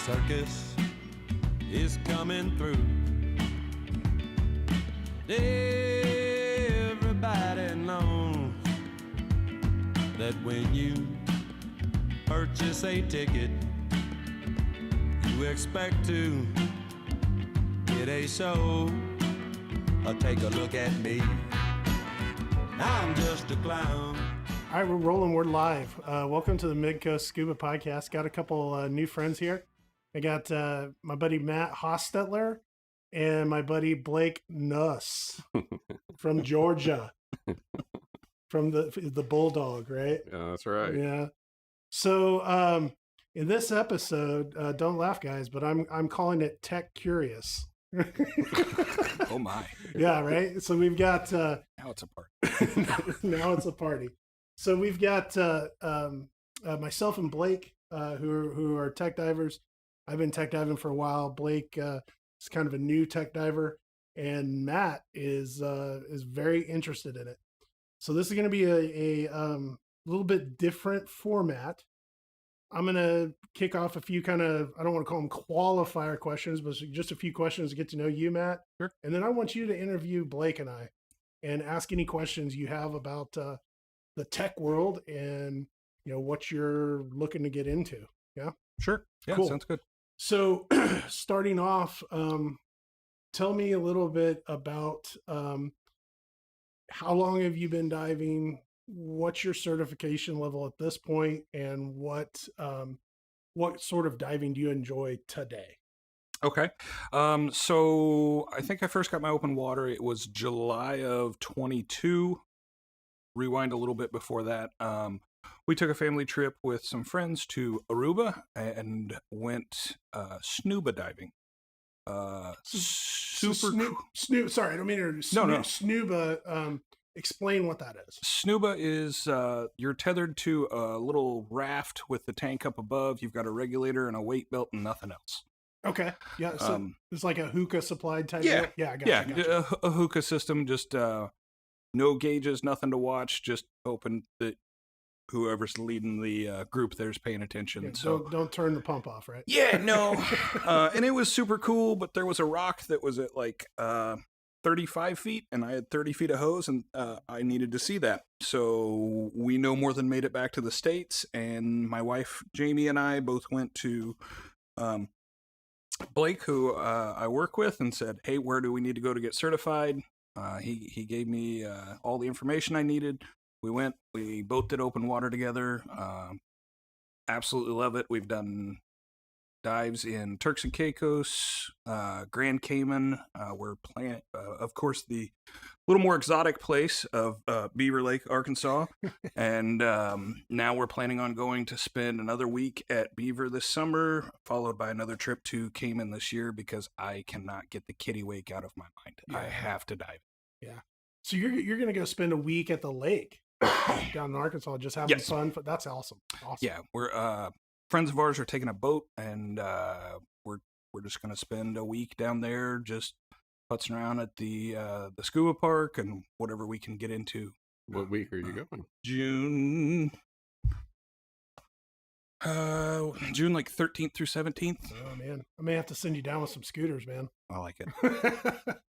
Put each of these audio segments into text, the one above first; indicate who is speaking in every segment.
Speaker 1: Circus is coming through. Everybody knows that when you purchase a ticket, you expect to get a show. Take a look at me. I'm just a clown.
Speaker 2: All right, we're rolling. We're live. Welcome to the Midcoast Scuba Podcast. Got a couple new friends here. I got my buddy Matt Hostetler and my buddy Blake Nuss from Georgia, from the Bulldog, right?
Speaker 3: Yeah, that's right.
Speaker 2: Yeah. So in this episode, don't laugh, guys, but I'm calling it Tech Curious.
Speaker 4: Oh my!
Speaker 2: Yeah, right. So we've got
Speaker 4: Now it's a party.
Speaker 2: now it's a party. So we've got myself and Blake, who are tech divers. I've been tech diving for a while. Blake is kind of a new tech diver, and Matt is very interested in it. So this is going to be a little bit different format. I'm going to kick off a few kind of, I don't want to call them qualifier questions, but just a few questions to get to know you, Matt.
Speaker 4: Sure.
Speaker 2: And then I want you to interview Blake and I and ask any questions you have about the tech world and, you know, what you're looking to get into. Yeah.
Speaker 4: Sure. Yeah,
Speaker 2: Cool.
Speaker 4: Sounds good.
Speaker 2: So starting off, tell me a little bit about how long have you been diving? What's your certification level at this point, and what sort of diving do you enjoy today?
Speaker 4: Okay. So I think I first got my open water. It was July of 22. Rewind a little bit before that. We took a family trip with some friends to Aruba and went snuba diving. Super cool.
Speaker 2: Sorry, I don't mean to.
Speaker 4: No.
Speaker 2: Snuba. Explain what that is.
Speaker 4: Snuba is you're tethered to a little raft with the tank up above. You've got a regulator and a weight belt and nothing else.
Speaker 2: Okay. Yeah. So it's like a hookah supplied type.
Speaker 4: Yeah.
Speaker 2: Deal? Yeah. I gotcha.
Speaker 4: A hookah system. Just no gauges, nothing to watch. Just hoping that whoever's leading the group there's paying attention.
Speaker 2: Yeah,
Speaker 4: so
Speaker 2: don't turn the pump off, right?
Speaker 4: Yeah, no. And it was super cool, but there was a rock that was at like 35 feet, and I had 30 feet of hose, and I needed to see that. So we no more than made it back to the States, and my wife, Jamie, and I both went to Blake, who I work with, and said, hey, where do we need to go to get certified? He gave me all the information I needed. We went, we both did open water together. Absolutely love it. We've done dives in Turks and Caicos, Grand Cayman. We're playing, of course, the little more exotic place of Beaver Lake, Arkansas. And now we're planning on going to spend another week at Beaver this summer, followed by another trip to Cayman this year, because I cannot get the kitty wake out of my mind.
Speaker 2: Yeah.
Speaker 4: I have to dive.
Speaker 2: Yeah. So you're going to go spend a week at the lake down in Arkansas, just having
Speaker 4: Yes.
Speaker 2: fun. That's awesome.
Speaker 4: Yeah, we're friends of ours are taking a boat, and we're just gonna spend a week down there, just putzing around at the scuba park and whatever we can get into.
Speaker 3: What week are you going?
Speaker 4: June like 13th through 17th.
Speaker 2: Oh man, I may have to send you down with some scooters, man.
Speaker 4: I like it.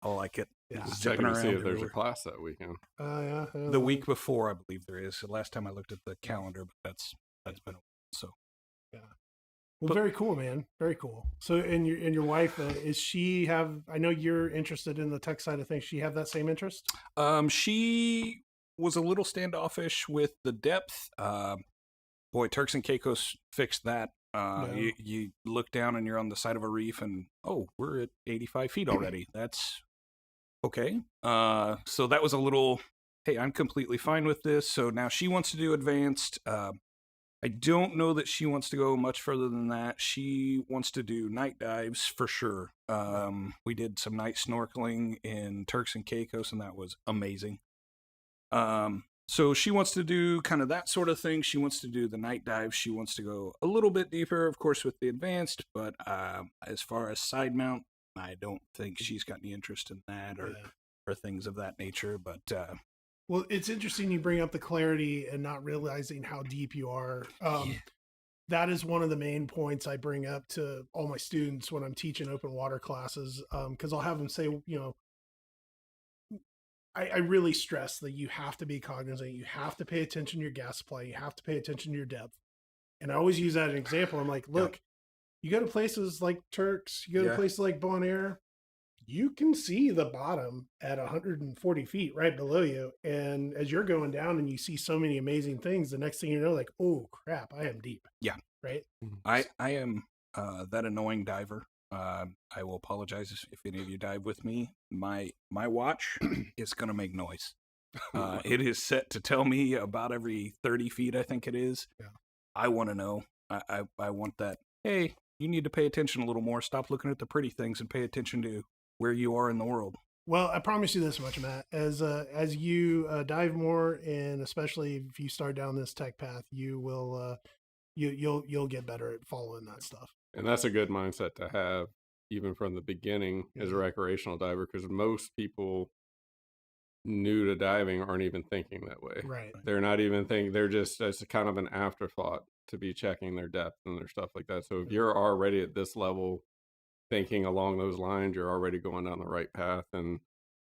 Speaker 4: I like it.
Speaker 2: Yeah.
Speaker 3: Just
Speaker 4: Zipping
Speaker 3: checking to see
Speaker 4: around
Speaker 3: if there's a
Speaker 4: everywhere.
Speaker 3: class that weekend.
Speaker 2: Yeah.
Speaker 4: The week before, I believe there is. The last time I looked at the calendar, but that's been a while. So
Speaker 2: Well, very cool, man. Very cool. So, and your wife, is she have? I know you're interested in the tech side of things. She have that same interest?
Speaker 4: She was a little standoffish with the depth. Boy, Turks and Caicos fixed that. You look down and you're on the side of a reef, and we're at 85 feet already. That's okay. So that was a little, hey, I'm completely fine with this. So now she wants to do advanced. I don't know that she wants to go much further than that. She wants to do night dives for sure. We did some night snorkeling in Turks and Caicos, and that was amazing. So she wants to do kind of that sort of thing. She wants to do the night dive. She wants to go a little bit deeper, of course, with the advanced. But as far as side mount, I don't think she's got any interest in that or things of that nature. But
Speaker 2: Well, it's interesting you bring up the clarity and not realizing how deep you are. That is one of the main points I bring up to all my students when I'm teaching open water classes. Because I'll have them say, I really stress that you have to be cognizant. You have to pay attention to your gas supply. You have to pay attention to your depth. And I always use that as an example. I'm like, look, you go to places like Turks, you go to places like Bonaire, you can see the bottom at 140 feet right below you. And as you're going down and you see so many amazing things, the next thing you know, like, oh crap, I am deep.
Speaker 4: Yeah.
Speaker 2: Right.
Speaker 4: I am that annoying diver. I will apologize if any of you dive with me. My watch is going to make noise. It is set to tell me about every 30 feet, I think it is.
Speaker 2: Yeah.
Speaker 4: I want to know. I want that. Hey, you need to pay attention a little more. Stop looking at the pretty things and pay attention to where you are in the world.
Speaker 2: Well, I promise you this much, Matt. As you dive more, and especially if you start down this tech path, you will you'll get better at following that stuff.
Speaker 3: And that's a good mindset to have, even from the beginning as a recreational diver, because most people new to diving aren't even thinking that way.
Speaker 2: Right.
Speaker 3: They're not even thinking. They're just, it's kind of an afterthought to be checking their depth and their stuff like that. So if you're already at this level thinking along those lines, you're already going down the right path. And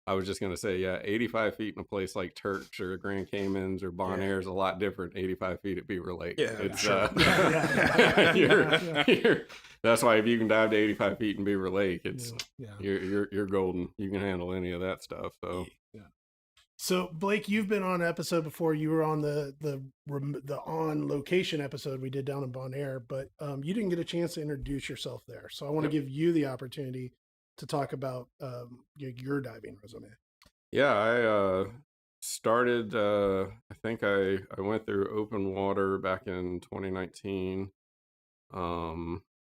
Speaker 3: I was just going to say, 85 feet in a place like Turks or Grand Caymans or Bonaire is a lot different. 85 feet at Beaver Lake.
Speaker 4: Yeah,
Speaker 3: It's,
Speaker 4: sure.
Speaker 3: That's why if you can dive to 85 feet in Beaver Lake, it's
Speaker 2: Yeah.
Speaker 3: you're golden. You can handle any of that stuff. So
Speaker 2: So Blake, you've been on an episode before. You were on the on location episode we did down in Bonaire, but you didn't get a chance to introduce yourself there. So I want to give you the opportunity to talk about your diving resume.
Speaker 3: yeah, I started. I think I went through open water back in 2019.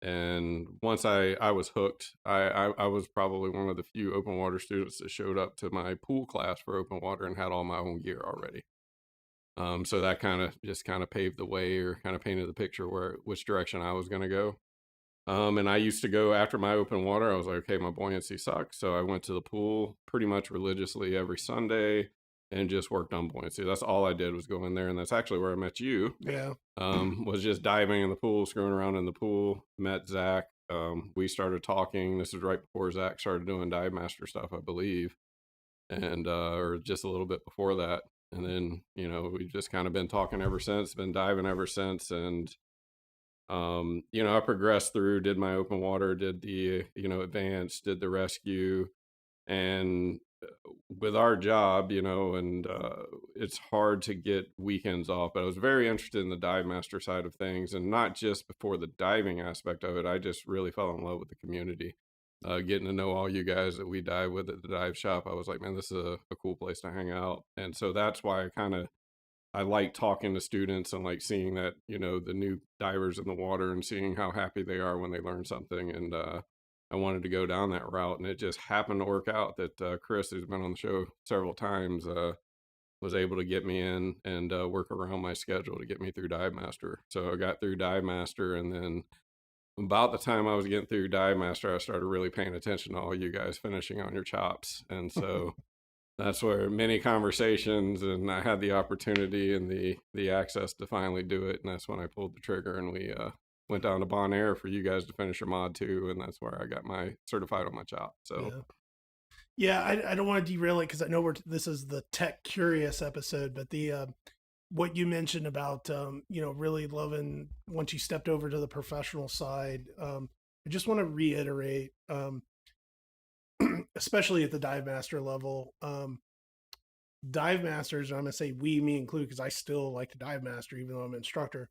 Speaker 3: And once I was hooked, I was probably one of the few open water students that showed up to my pool class for open water and had all my own gear already. So that kind of paved the way, or kind of painted the picture which direction I was going to go. And I used to go after my open water. I was like, okay, my buoyancy sucks. So I went to the pool pretty much religiously every Sunday and just worked on buoyancy. That's all I did, was go in there. And that's actually where I met you.
Speaker 2: Yeah.
Speaker 3: Was just diving in the pool, screwing around in the pool. Met Zach. We started talking. This is right before Zach started doing Dive Master stuff, I believe. And, or just a little bit before that. And then, we've just kind of been talking ever since, been diving ever since. And, I progressed through, did my open water, did the, advanced, did the rescue. And with our job, it's hard to get weekends off, but I was very interested in the Dive Master side of things, and not just before the diving aspect of it. I just really fell in love with the community, getting to know all you guys that we dive with at the dive shop. I was like, man, this is a cool place to hang out. And so that's why I like talking to students and like seeing that, the new divers in the water and seeing how happy they are when they learn something. And, I wanted to go down that route, and it just happened to work out that Chris, who's been on the show several times, was able to get me in and work around my schedule to get me through Dive Master. So I got through Dive Master, and then about the time I was getting through Dive Master, I started really paying attention to all you guys finishing on your chops. And so that's where many conversations, and I had the opportunity and the access to finally do it. And that's when I pulled the trigger, and we went down to Bonaire for you guys to finish your mod too, and that's where I got my certified on my chop. So
Speaker 2: I don't want to derail it, because I know this is the tech curious episode, but the what you mentioned about really loving once you stepped over to the professional side, I just want to reiterate, especially at the Dive Master level, Dive Masters, and I'm gonna say me included, because I still like to Dive Master even though I'm an instructor.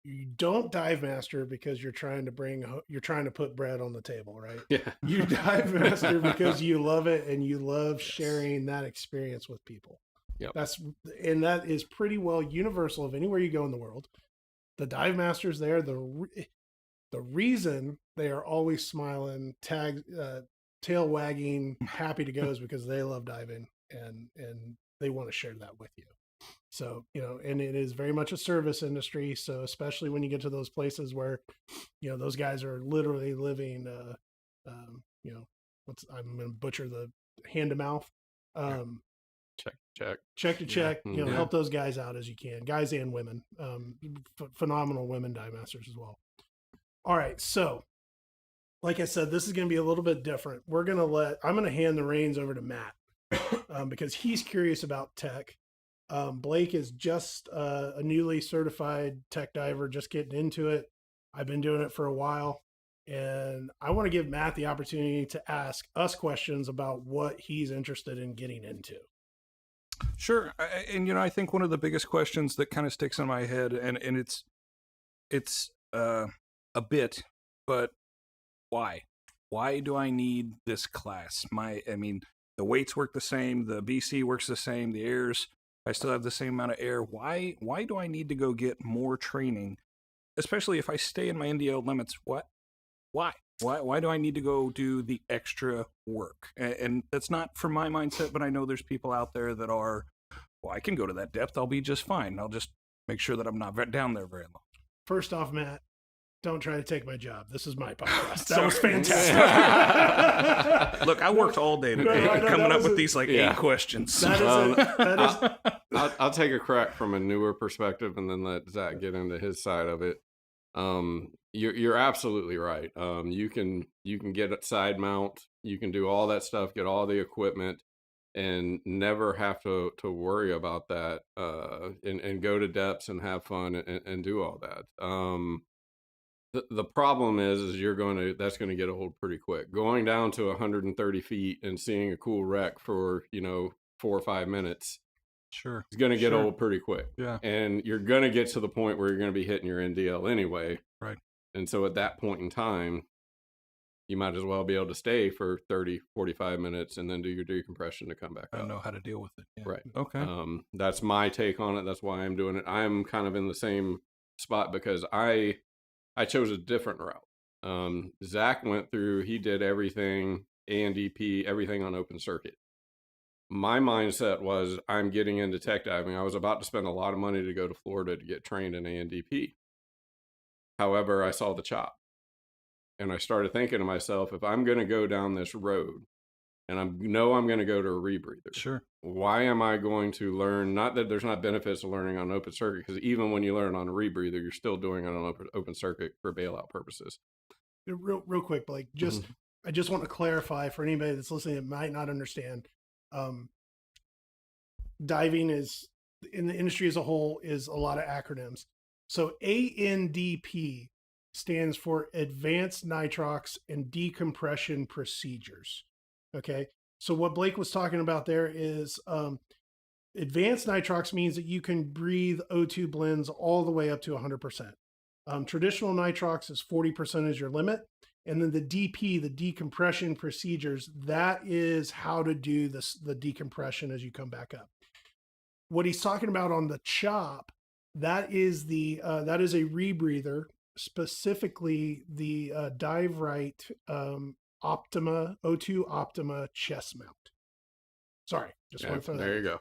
Speaker 2: You don't Dive Master because you're trying to put bread on the table, right?
Speaker 3: Yeah.
Speaker 2: You Dive Master because you love it and you love sharing that experience with people.
Speaker 3: Yep.
Speaker 2: That is pretty well universal of anywhere you go in the world. The Dive Masters there, the reason they are always smiling, tail wagging, happy to go is because they love diving and they want to share that with you. So, and it is very much a service industry. So especially when you get to those places where, those guys are literally living, I'm going to butcher the hand to mouth. check to check,
Speaker 3: Yeah.
Speaker 2: you know,
Speaker 3: Yeah.
Speaker 2: help those guys out as you can, guys and women. Phenomenal women dive masters as well. All right, so like I said, this is going to be a little bit different. I'm going to hand the reins over to Matt because he's curious about tech. Blake is just a newly certified tech diver, just getting into it. I've been doing it for a while, and I want to give Matt the opportunity to ask us questions about what he's interested in getting into.
Speaker 4: Sure. And, you know, I think one of the biggest questions that kind of sticks in my head, and it's a bit, but why? Why do I need this class? I mean, the weights work the same, the BC works the same, the airs, I still have the same amount of air. Why do I need to go get more training? Especially if I stay in my NDL limits, what? Why? Why do I need to go do the extra work? And that's not from my mindset, but I know there's people out there that are, well, I can go to that depth. I'll be just fine. I'll just make sure that I'm not down there very long.
Speaker 2: First off, Matt, don't try to take my job. This is my podcast. That was
Speaker 4: Sorry.
Speaker 2: fantastic.
Speaker 4: Look, I worked all day today
Speaker 2: I know,
Speaker 4: coming
Speaker 2: that
Speaker 4: up
Speaker 2: was
Speaker 4: with these like 8 questions.
Speaker 2: That is
Speaker 3: I'll take a crack from a newer perspective and then let Zach get into his side of it. You're absolutely right. You can get a side mount, you can do all that stuff, get all the equipment, and never have to worry about that. And go to depths and have fun and do all that. The problem is that's going to get old pretty quick. Going down to 130 feet and seeing a cool wreck for 4 or 5 minutes.
Speaker 4: Sure.
Speaker 3: It's going to get
Speaker 4: Sure.
Speaker 3: old pretty quick.
Speaker 4: Yeah.
Speaker 3: And you're going to get to the point where you're going to be hitting your NDL anyway.
Speaker 4: Right.
Speaker 3: And so at that point in time, you might as well be able to stay for 30, 45 minutes and then do your decompression to come back
Speaker 4: I
Speaker 3: up.
Speaker 4: know how to deal with it. Yeah.
Speaker 3: Right.
Speaker 4: Okay.
Speaker 3: That's my take on it. That's why I'm doing it. I'm kind of in the same spot because I chose a different route. Zach went through, he did everything, ANDP, everything on open circuit. My mindset was I'm getting into tech diving. I was about to spend a lot of money to go to Florida to get trained in ANDP. However, I saw the chop and I started thinking to myself, if I'm going to go down this road and I'm going to go to a rebreather,
Speaker 4: Sure.
Speaker 3: why am I going to learn? Not that there's not benefits of learning on open circuit, because even when you learn on a rebreather, you're still doing it on open circuit for bailout purposes.
Speaker 2: real quick, Blake. I just want to clarify for anybody that's listening that might not understand. Diving is in the industry as a whole is a lot of acronyms. So ANDP stands for Advanced Nitrox and Decompression Procedures. Okay. So what Blake was talking about there is advanced nitrox means that you can breathe O2 blends all the way up to 100%. Traditional nitrox is 40% is your limit. And then the DP, the decompression procedures, that is how to do the decompression as you come back up. What he's talking about on the chop, that is that is a rebreather, specifically the Dive Right Optima, O2 Optima chest mount. Sorry, just want to throw that.
Speaker 3: There you go.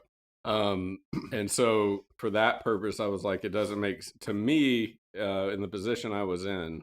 Speaker 3: And so for that purpose, I was like, it doesn't make, to me, in the position I was in,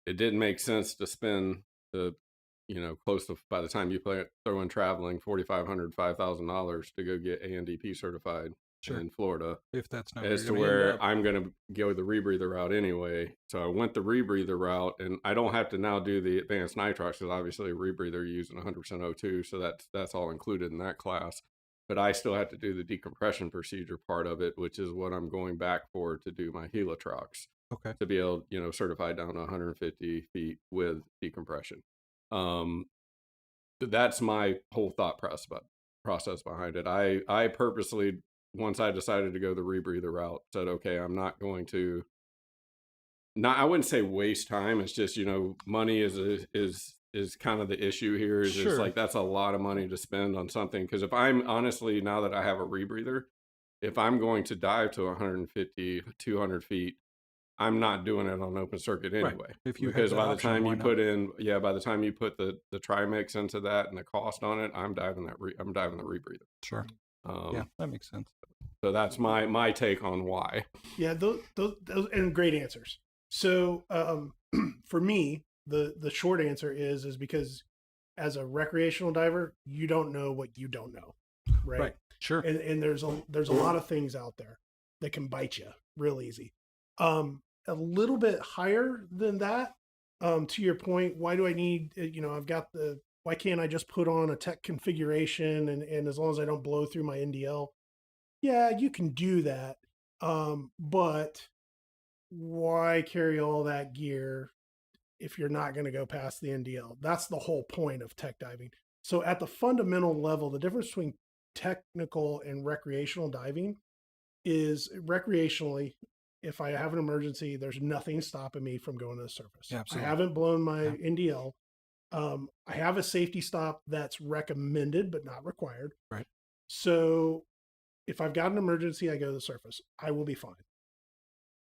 Speaker 3: it didn't make sense to spend close to, by the time you throw in traveling, $4,500, $5,000 to go get ANDP certified in Florida.
Speaker 4: If that's not
Speaker 3: as to where I'm going to go the rebreather route anyway. So I went the rebreather route, and I don't have to now do the advanced nitrox because obviously a rebreather using 100% O2, so that's all included in that class. But I still have to do the decompression procedure part of it, which is what I'm going back for to do my Helitrox.
Speaker 4: Okay.
Speaker 3: To be able, certified down to 150 feet with decompression. That's my whole thought process behind it. I purposely, once I decided to go the rebreather route, said, okay, I'm not going to, I wouldn't say waste time. It's just, money is kind of the issue here. Is
Speaker 4: Sure.
Speaker 3: It's like, that's a lot of money to spend on something. Because if I'm honestly, now that I have a rebreather, if I'm going to dive to 150, 200 feet, I'm not doing it on open circuit anyway.
Speaker 4: Right. If you
Speaker 3: because
Speaker 4: have that
Speaker 3: by the
Speaker 4: option,
Speaker 3: time
Speaker 4: why
Speaker 3: you
Speaker 4: not?
Speaker 3: by the time you put the trimix into that and the cost on it, I'm diving the rebreather.
Speaker 4: Sure. Yeah, that makes sense.
Speaker 3: So that's my take on why.
Speaker 2: Yeah, those and great answers. So for me, the short answer is because as a recreational diver, you don't know what you don't know. right?
Speaker 4: Sure.
Speaker 2: And there's a lot of things out there that can bite you real easy. A little bit higher than that. To your point, why do I need? I've got the. Why can't I just put on a tech configuration and as long as I don't blow through my NDL? Yeah, you can do that. But why carry all that gear if you're not going to go past the NDL? That's the whole point of tech diving. So at the fundamental level, the difference between technical and recreational diving is recreationally, if I have an emergency, there's nothing stopping me from going to the surface.
Speaker 4: Yeah,
Speaker 2: I
Speaker 4: absolutely.
Speaker 2: haven't blown my NDL. I have a safety stop that's recommended but not required.
Speaker 4: Right.
Speaker 2: So if I've got an emergency, I go to the surface. I will be fine.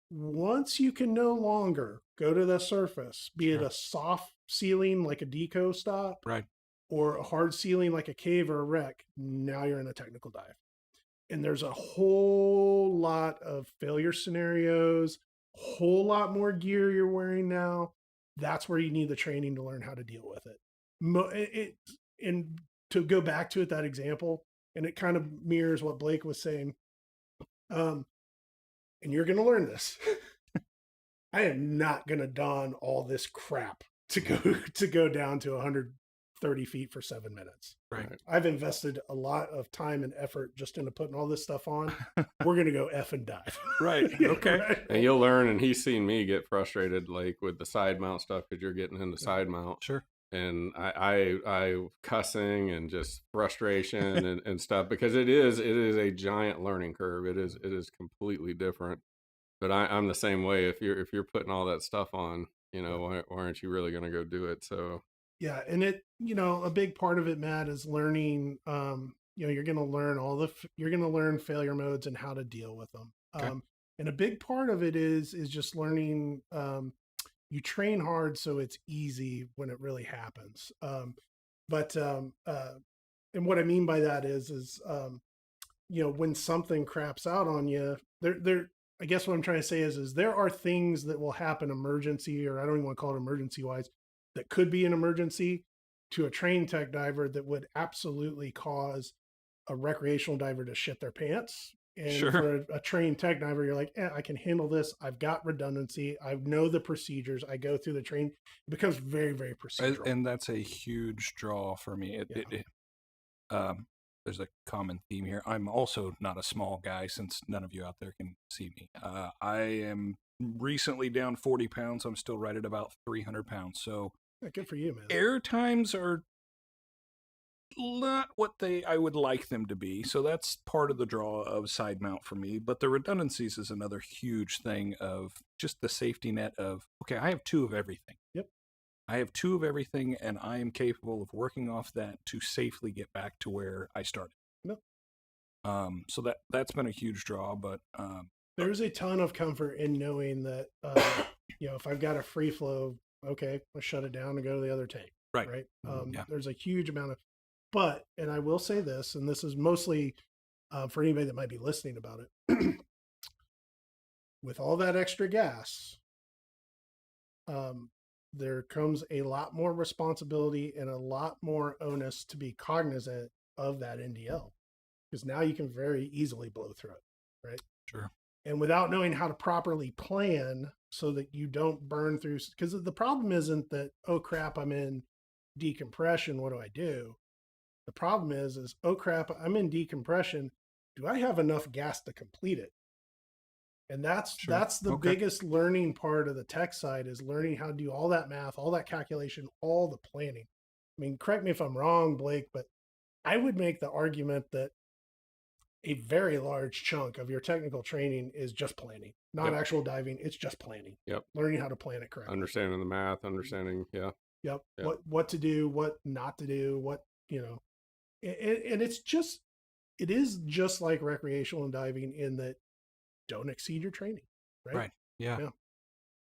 Speaker 2: Once you can no longer go to the surface, be it a soft ceiling like a deco stop,
Speaker 4: Right.
Speaker 2: or a hard ceiling like a cave or a wreck, now you're in a technical dive. And there's a whole lot of failure scenarios, a whole lot more gear you're wearing now. That's where you need the training to learn how to deal with it. And to go back to it, that example, and it kind of mirrors what Blake was saying. And you're going to learn this. I am not going to don all this crap to go down to 130 feet for 7 minutes.
Speaker 4: Right.
Speaker 2: I've invested a lot of time and effort just into putting all this stuff on. We're going to go F and dive.
Speaker 4: Right. Okay.
Speaker 2: Right?
Speaker 3: And you'll learn, and he's seen me get frustrated, like with the side mount stuff, because you're getting into side mount.
Speaker 4: Sure.
Speaker 3: And I cussing and just frustration and stuff, because it is a giant learning curve. It is completely different. But I'm the same way. If you're putting all that stuff on, why aren't you really going to go do it? So
Speaker 2: yeah, and a big part of it, Matt, is learning. You're going to learn you're going to learn failure modes and how to deal with them.
Speaker 4: Okay.
Speaker 2: And a big part of it is just learning. You train hard so it's easy when it really happens. And what I mean by that is when something craps out on you, I guess what I'm trying to say is there are things that will happen emergency, or I don't even want to call it emergency wise, that could be an emergency to a trained tech diver that would absolutely cause a recreational diver to shit their pants. And
Speaker 4: Sure.
Speaker 2: for a trained tech diver, you're like, I can handle this. I've got redundancy. I know the procedures. I go through the training. It becomes very, very procedural.
Speaker 4: And that's a huge draw for me. There's a common theme here. I'm also not a small guy, since none of you out there can see me. I am recently down 40 pounds. I'm still right at about 300 pounds. So
Speaker 2: Yeah, good for you, man.
Speaker 4: air times are not what I would like them to be. So that's part of the draw of side mount for me. But the redundancies is another huge thing of just the safety net of, okay, I have 2 of everything.
Speaker 2: Yep.
Speaker 4: I have 2 of everything, and I am capable of working off that to safely get back to where I started.
Speaker 2: Yep.
Speaker 4: So that's been a huge draw, but
Speaker 2: There's a ton of comfort in knowing that, if I've got a free flow, okay, I'll shut it down and go to the other tank.
Speaker 4: Right.
Speaker 2: Right.
Speaker 4: Yeah.
Speaker 2: There's a huge amount of, and I will say this, and this is mostly for anybody that might be listening about it. With all that extra gas, there comes a lot more responsibility and a lot more onus to be cognizant of that NDL, because now you can very easily blow through it. Right.
Speaker 4: Sure.
Speaker 2: And without knowing how to properly plan so that you don't burn through, because the problem isn't that, oh crap, I'm in decompression, what do I do? The problem is, oh crap, I'm in decompression. Do I have enough gas to complete it? And that's the
Speaker 4: Okay.
Speaker 2: biggest learning part of the tech side, is learning how to do all that math, all that calculation, all the planning. I mean, correct me if I'm wrong, Blake, but I would make the argument that a very large chunk of your technical training is just planning, not
Speaker 3: Yep.
Speaker 2: actual diving. It's just planning.
Speaker 3: Yep.
Speaker 2: Learning how to plan it correctly.
Speaker 3: understanding the math, understanding, yeah.
Speaker 2: Yep.
Speaker 3: Yeah.
Speaker 2: What to do, what not to do, and it is just like recreational diving in that don't exceed your training. Right.
Speaker 4: Yeah.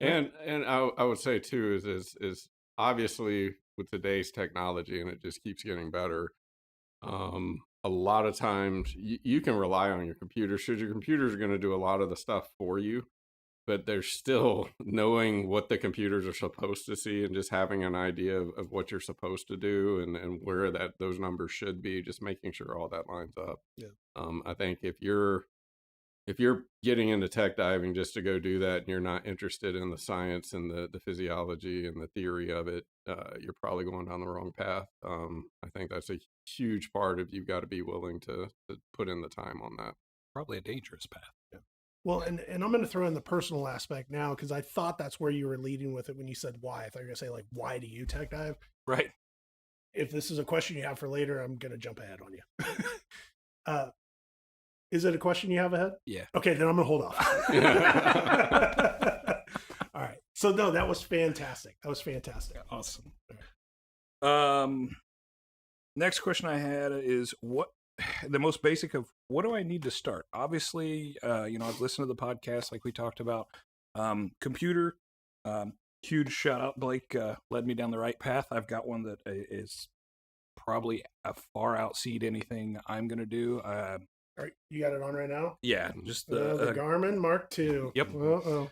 Speaker 2: Yeah.
Speaker 3: And I would say too is obviously with today's technology, and it just keeps getting better. A lot of times you can rely on your computer. Your computer is going to do a lot of the stuff for you. but there's still knowing what the computers are supposed to see and just having an idea of what you're supposed to do and where those numbers should be, just making sure all that lines up.
Speaker 2: Yeah.
Speaker 3: I think if you're getting into tech diving just to go do that and you're not interested in the science and the physiology and the theory of it, you're probably going down the wrong path. I think that's a huge part of you've got to be willing to put in the time on that.
Speaker 4: Probably a dangerous path.
Speaker 2: Yeah. Well, and I'm going to throw in the personal aspect now, because I thought that's where you were leading with it when you said why. I thought you were going to say, like, why do you tech dive?
Speaker 4: Right.
Speaker 2: If this is a question you have for later, I'm going to jump ahead on you. Is it a question you have ahead?
Speaker 4: Yeah.
Speaker 2: Okay, then I'm going to hold off. All right. So, no, that was fantastic. That was fantastic.
Speaker 4: Awesome. Next question I had is the most basic of what do I need to start? Obviously, I've listened to the podcast like we talked about. Computer, huge shout out. Blake led me down the right path. I've got one that is probably a far outseed anything I'm going to do.
Speaker 2: All right, you got it on right now?
Speaker 4: Yeah, just
Speaker 2: the Garmin Mark II.
Speaker 4: Yep.
Speaker 2: Uh-oh.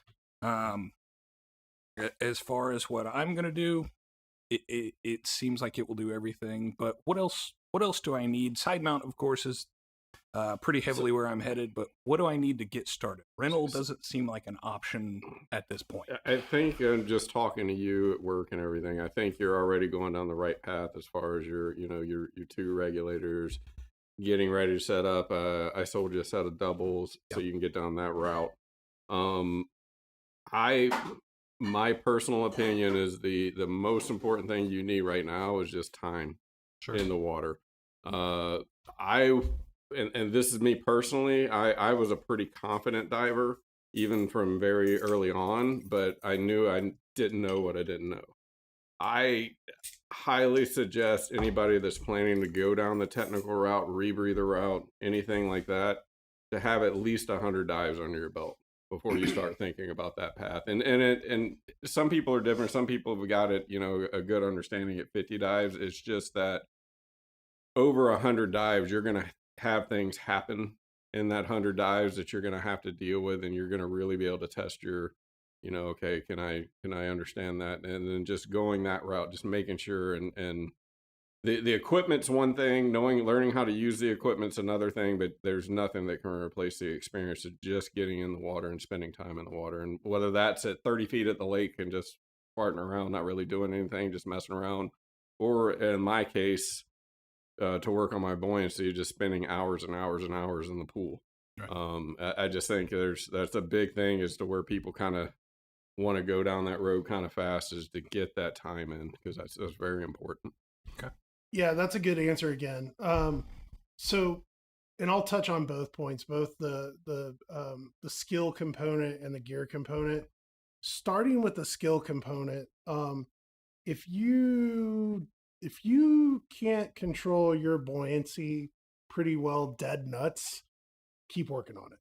Speaker 4: As far as what I'm going to do, it seems like it will do everything, but what else do I need? Side mount, of course, is pretty heavily where I'm headed, but what do I need to get started? Rental doesn't seem like an option at this point.
Speaker 3: I think just talking to you at work and everything, I think you're already going down the right path as far as your two regulators, getting ready to set up. I sold you a set of doubles so you can get down that route. My personal opinion is the most important thing you need right now is just time in the water. And this is me personally. I was a pretty confident diver, even from very early on, but I knew I didn't know what I didn't know. I highly suggest anybody that's planning to go down the technical route, rebreather route, anything like that, to have at least 100 dives under your belt before you start thinking about that path. And some people are different. Some people have got it, a good understanding at 50 dives. It's just that over 100 dives, you're going to have things happen in that 100 dives that you're going to have to deal with, and you're going to really be able to test your, okay, can I understand that? And then just going that route, just making sure, and the equipment's one thing, learning how to use the equipment's another thing, but there's nothing that can replace the experience of just getting in the water and spending time in the water. And whether that's at 30 feet at the lake and just farting around, not really doing anything, just messing around, or in my case, to work on my buoyancy, just spending hours and hours and hours in the pool. Right. I just think that's a big thing as to where people kind of want to go down that road kind of fast, is to get that time in, because that's very important.
Speaker 4: Okay.
Speaker 2: Yeah, that's a good answer again. So, and I'll touch on both points, both the skill component and the gear component. Starting with the skill component, if you can't control your buoyancy pretty well dead nuts, keep working on it.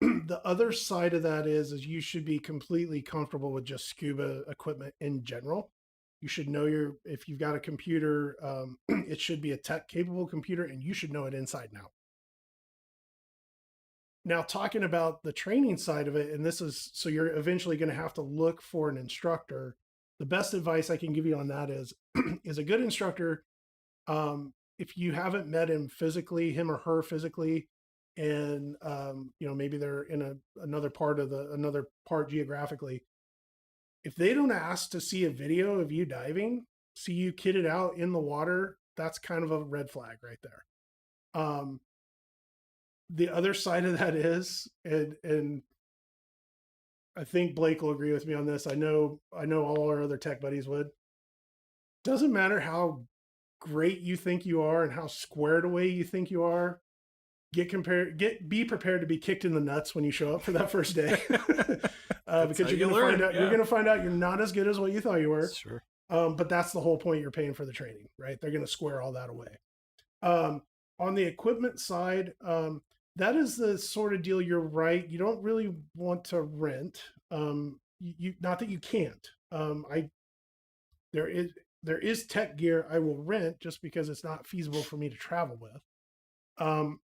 Speaker 2: The other side of that is you should be completely comfortable with just scuba equipment in general. You should know if you've got a computer, it should be a tech capable computer, and you should know it inside and out. Now, talking about the training side of it, and so you're eventually going to have to look for an instructor. The best advice I can give you on that is a good instructor. If you haven't met him or her physically, and maybe they're in another part geographically, if they don't ask to see a video of you diving, see you kitted out in the water, that's kind of a red flag right there. The other side of that is, and I think Blake will agree with me on this. I know all our other tech buddies would. Doesn't matter how great you think you are and how squared away you think you are. Be prepared to be kicked in the nuts when you show up for that first day. Because you're going to find out you're not as good as what you thought you were.
Speaker 4: Sure.
Speaker 2: But that's the whole point. You're paying for the training, right? They're going to square all that away. On the equipment side, that is the sort of deal. You're right. You don't really want to rent. Not that you can't. There is tech gear I will rent just because it's not feasible for me to travel with.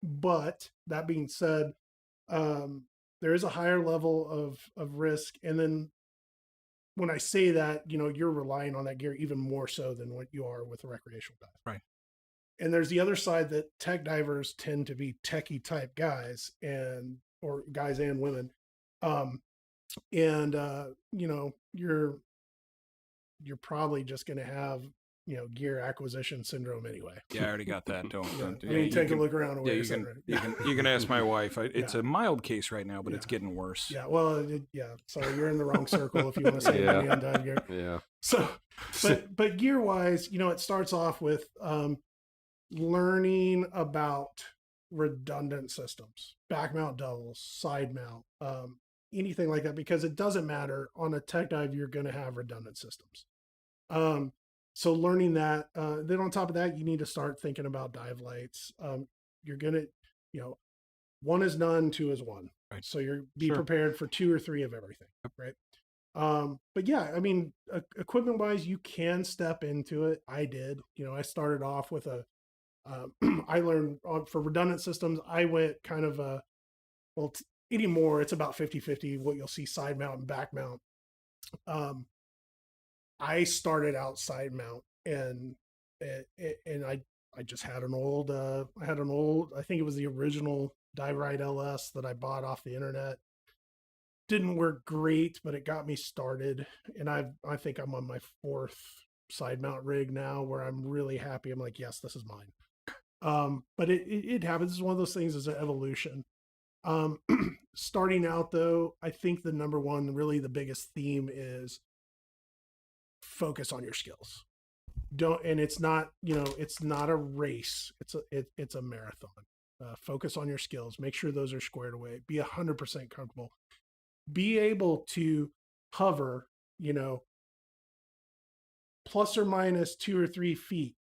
Speaker 2: But that being said, there is a higher level of risk. And then when I say that, you're relying on that gear even more so than what you are with a recreational dive.
Speaker 4: Right.
Speaker 2: And there's the other side that tech divers tend to be techie type guys or guys and women. You're probably just going to have, gear acquisition syndrome anyway.
Speaker 4: Yeah, I already got that. Don't.
Speaker 2: Take a look around.
Speaker 4: Yeah, you can ask my wife. It's a mild case right now, but it's getting worse.
Speaker 2: Yeah. Well, sorry, you're in the wrong circle if you want to say money on dive gear.
Speaker 3: Yeah.
Speaker 2: So, but gear wise, it starts off with learning about redundant systems, back mount doubles, side mount, anything like that, because it doesn't matter on a tech dive, you're going to have redundant systems. So learning that, then on top of that, you need to start thinking about dive lights. You're going to, one is none, two is one.
Speaker 4: Right.
Speaker 2: So be prepared for 2 or 3 of everything. Right. But yeah, I mean, equipment wise, you can step into it. I did, I started off with I learned for redundant systems, I went kind of anymore, it's about 50-50 what you'll see side mount and back mount. I started out side mount and I just had an old, I think it was the original Dive Ride LS that I bought off the internet. Didn't work great, but it got me started. And I think I'm on my 4th side mount rig now where I'm really happy. I'm like, yes, this is mine. But it happens. It's one of those things as an evolution. Starting out though, I think the number one, really the biggest theme is focus on your skills. And it's not, it's not a race. It's a marathon. Focus on your skills. Make sure those are squared away. Be 100% comfortable. Be able to hover, plus or minus 2 or 3 feet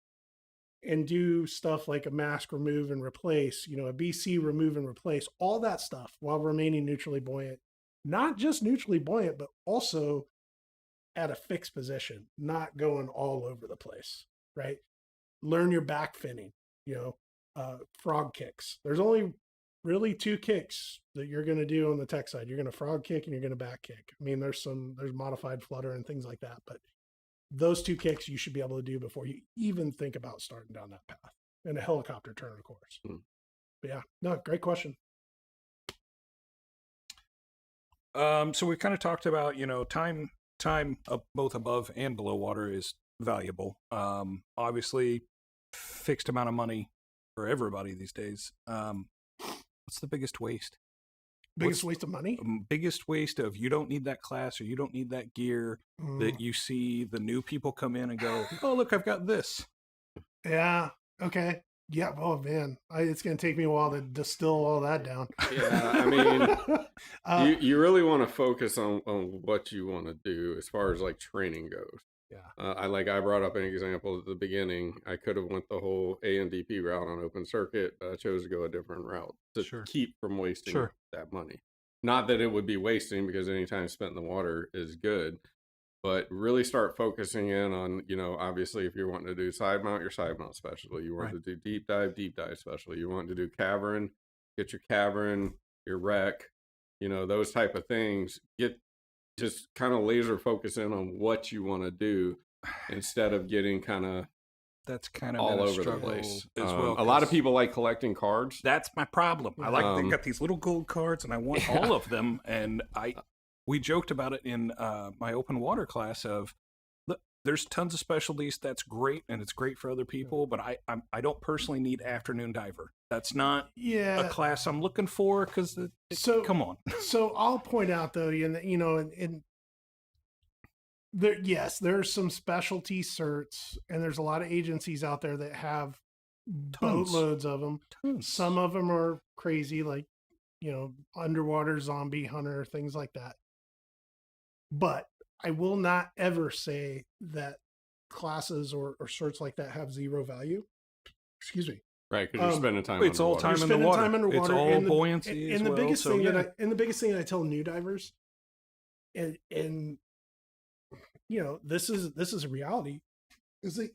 Speaker 2: and do stuff like a mask remove and replace, a BC remove and replace, all that stuff while remaining neutrally buoyant. Not just neutrally buoyant, but also at a fixed position, not going all over the place, right? Learn your back finning, frog kicks. There's only really 2 kicks that you're going to do on the tech side. You're going to frog kick and you're going to back kick. I mean, there's modified flutter and things like that, but those 2 kicks you should be able to do before you even think about starting down that path. And a helicopter turn, of course. But yeah, no, great question.
Speaker 4: So we kind of talked about, time both above and below water is valuable. Obviously, fixed amount of money for everybody these days. What's the biggest waste?
Speaker 2: Biggest waste of money?
Speaker 4: Biggest waste of you don't need that class or you don't need that gear that you see the new people come in and go, oh, look, I've got this.
Speaker 2: Yeah. Okay. Yeah. Oh, man. It's going to take me a while to distill all that down.
Speaker 3: Yeah. I mean, you really want to focus on what you want to do as far as like training goes.
Speaker 2: Yeah.
Speaker 3: I brought up an example at the beginning. I could have went the whole ANDP route on open circuit, but I chose to go a different route to keep from wasting that money. Not that it would be wasting, because any time spent in the water is good, but really start focusing in on, obviously if you're wanting to do side mount, your side mount specialty. You want to do deep dive specialty. You want to do cavern, get your cavern, your wreck, those type of things. Just kind of laser focus in on what you want to do instead of getting
Speaker 4: that's kind of
Speaker 3: all over the place. As well, a lot of people like collecting cards.
Speaker 4: That's my problem. I they got these little gold cards and I want all of them. And we joked about it in my open water class of, look, there's tons of specialties. That's great. And it's great for other people, but I don't personally need afternoon diver. That's not a class I'm looking for, because come on.
Speaker 2: So I'll point out though, there are some specialty certs, and there's a lot of agencies out there that have boatloads of them.
Speaker 4: Tons.
Speaker 2: Some of them are crazy, like, underwater zombie hunter, things like that. But I will not ever say that classes or certs like that have zero value. Excuse me.
Speaker 3: Right, because you're spending time.
Speaker 4: It's all time in the water. It's all buoyancy as well.
Speaker 2: The biggest thing that I tell new divers, and this is a reality, is that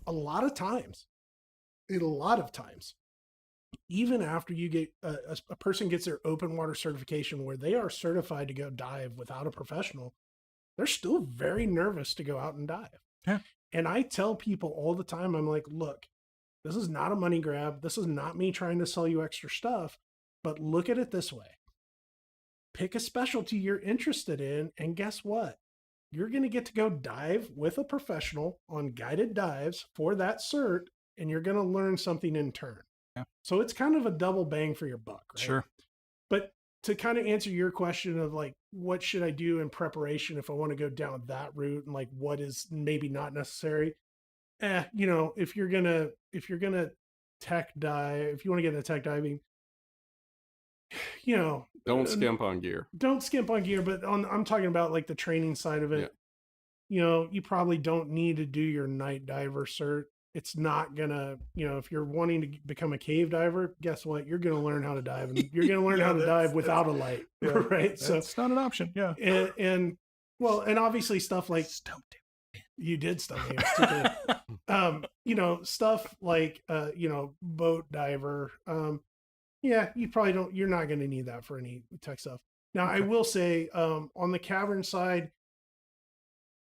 Speaker 2: a lot of times, even after you get a person gets their open water certification where they are certified to go dive without a professional, they're still very nervous to go out and dive.
Speaker 4: Yeah.
Speaker 2: And I tell people all the time, I'm like, look, this is not a money grab. This is not me trying to sell you extra stuff, but look at it this way. Pick a specialty you're interested in, and guess what? You're going to get to go dive with a professional on guided dives for that cert, and you're going to learn something in turn.
Speaker 4: Yeah.
Speaker 2: So it's kind of a double bang for your buck, right?
Speaker 4: Sure.
Speaker 2: But to kind of answer your question of like, what should I do in preparation if I want to go down that route, and like what is maybe not necessary? If you're gonna tech dive, if you want to get into tech diving,
Speaker 3: Don't skimp on gear.
Speaker 2: Don't skimp on gear, but I'm talking about like the training side of it. Yeah. You probably don't need to do your night diver cert. It's not gonna, if you're wanting to become a cave diver, guess what? You're gonna learn how to dive, and you're gonna learn how to dive without a light, right? So
Speaker 4: it's not an option. Yeah.
Speaker 2: And obviously stuff like
Speaker 4: Stumped him.
Speaker 2: You did stump me. It's too good. Stuff like boat diver. You probably don't. You're not going to need that for any tech stuff. Now, I will say, on the cavern side,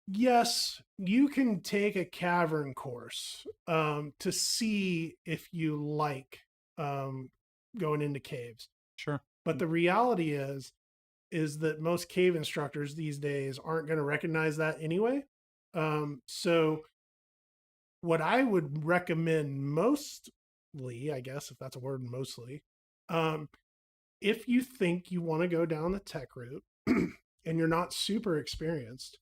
Speaker 2: yes, you can take a cavern course to see if you like going into caves.
Speaker 4: Sure.
Speaker 2: But the reality is that most cave instructors these days aren't going to recognize that anyway. So what I would recommend mostly, I guess, if that's a word, mostly, if you think you want to go down the tech route and you're not super experienced,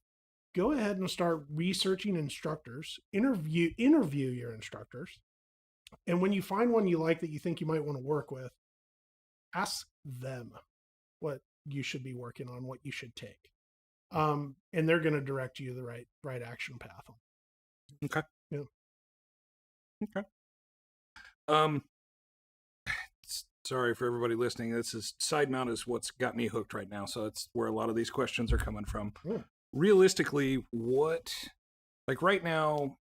Speaker 2: go ahead and start researching instructors, interview your instructors. And when you find one you like that you think you might want to work with, ask them what you should be working on, what you should take. And they're going to direct you the right action path.
Speaker 4: Okay.
Speaker 2: Yeah.
Speaker 4: Okay. Sorry for everybody listening. Side mount is what's got me hooked right now. So it's where a lot of these questions are coming from.
Speaker 2: Yeah.
Speaker 4: Realistically, like right now,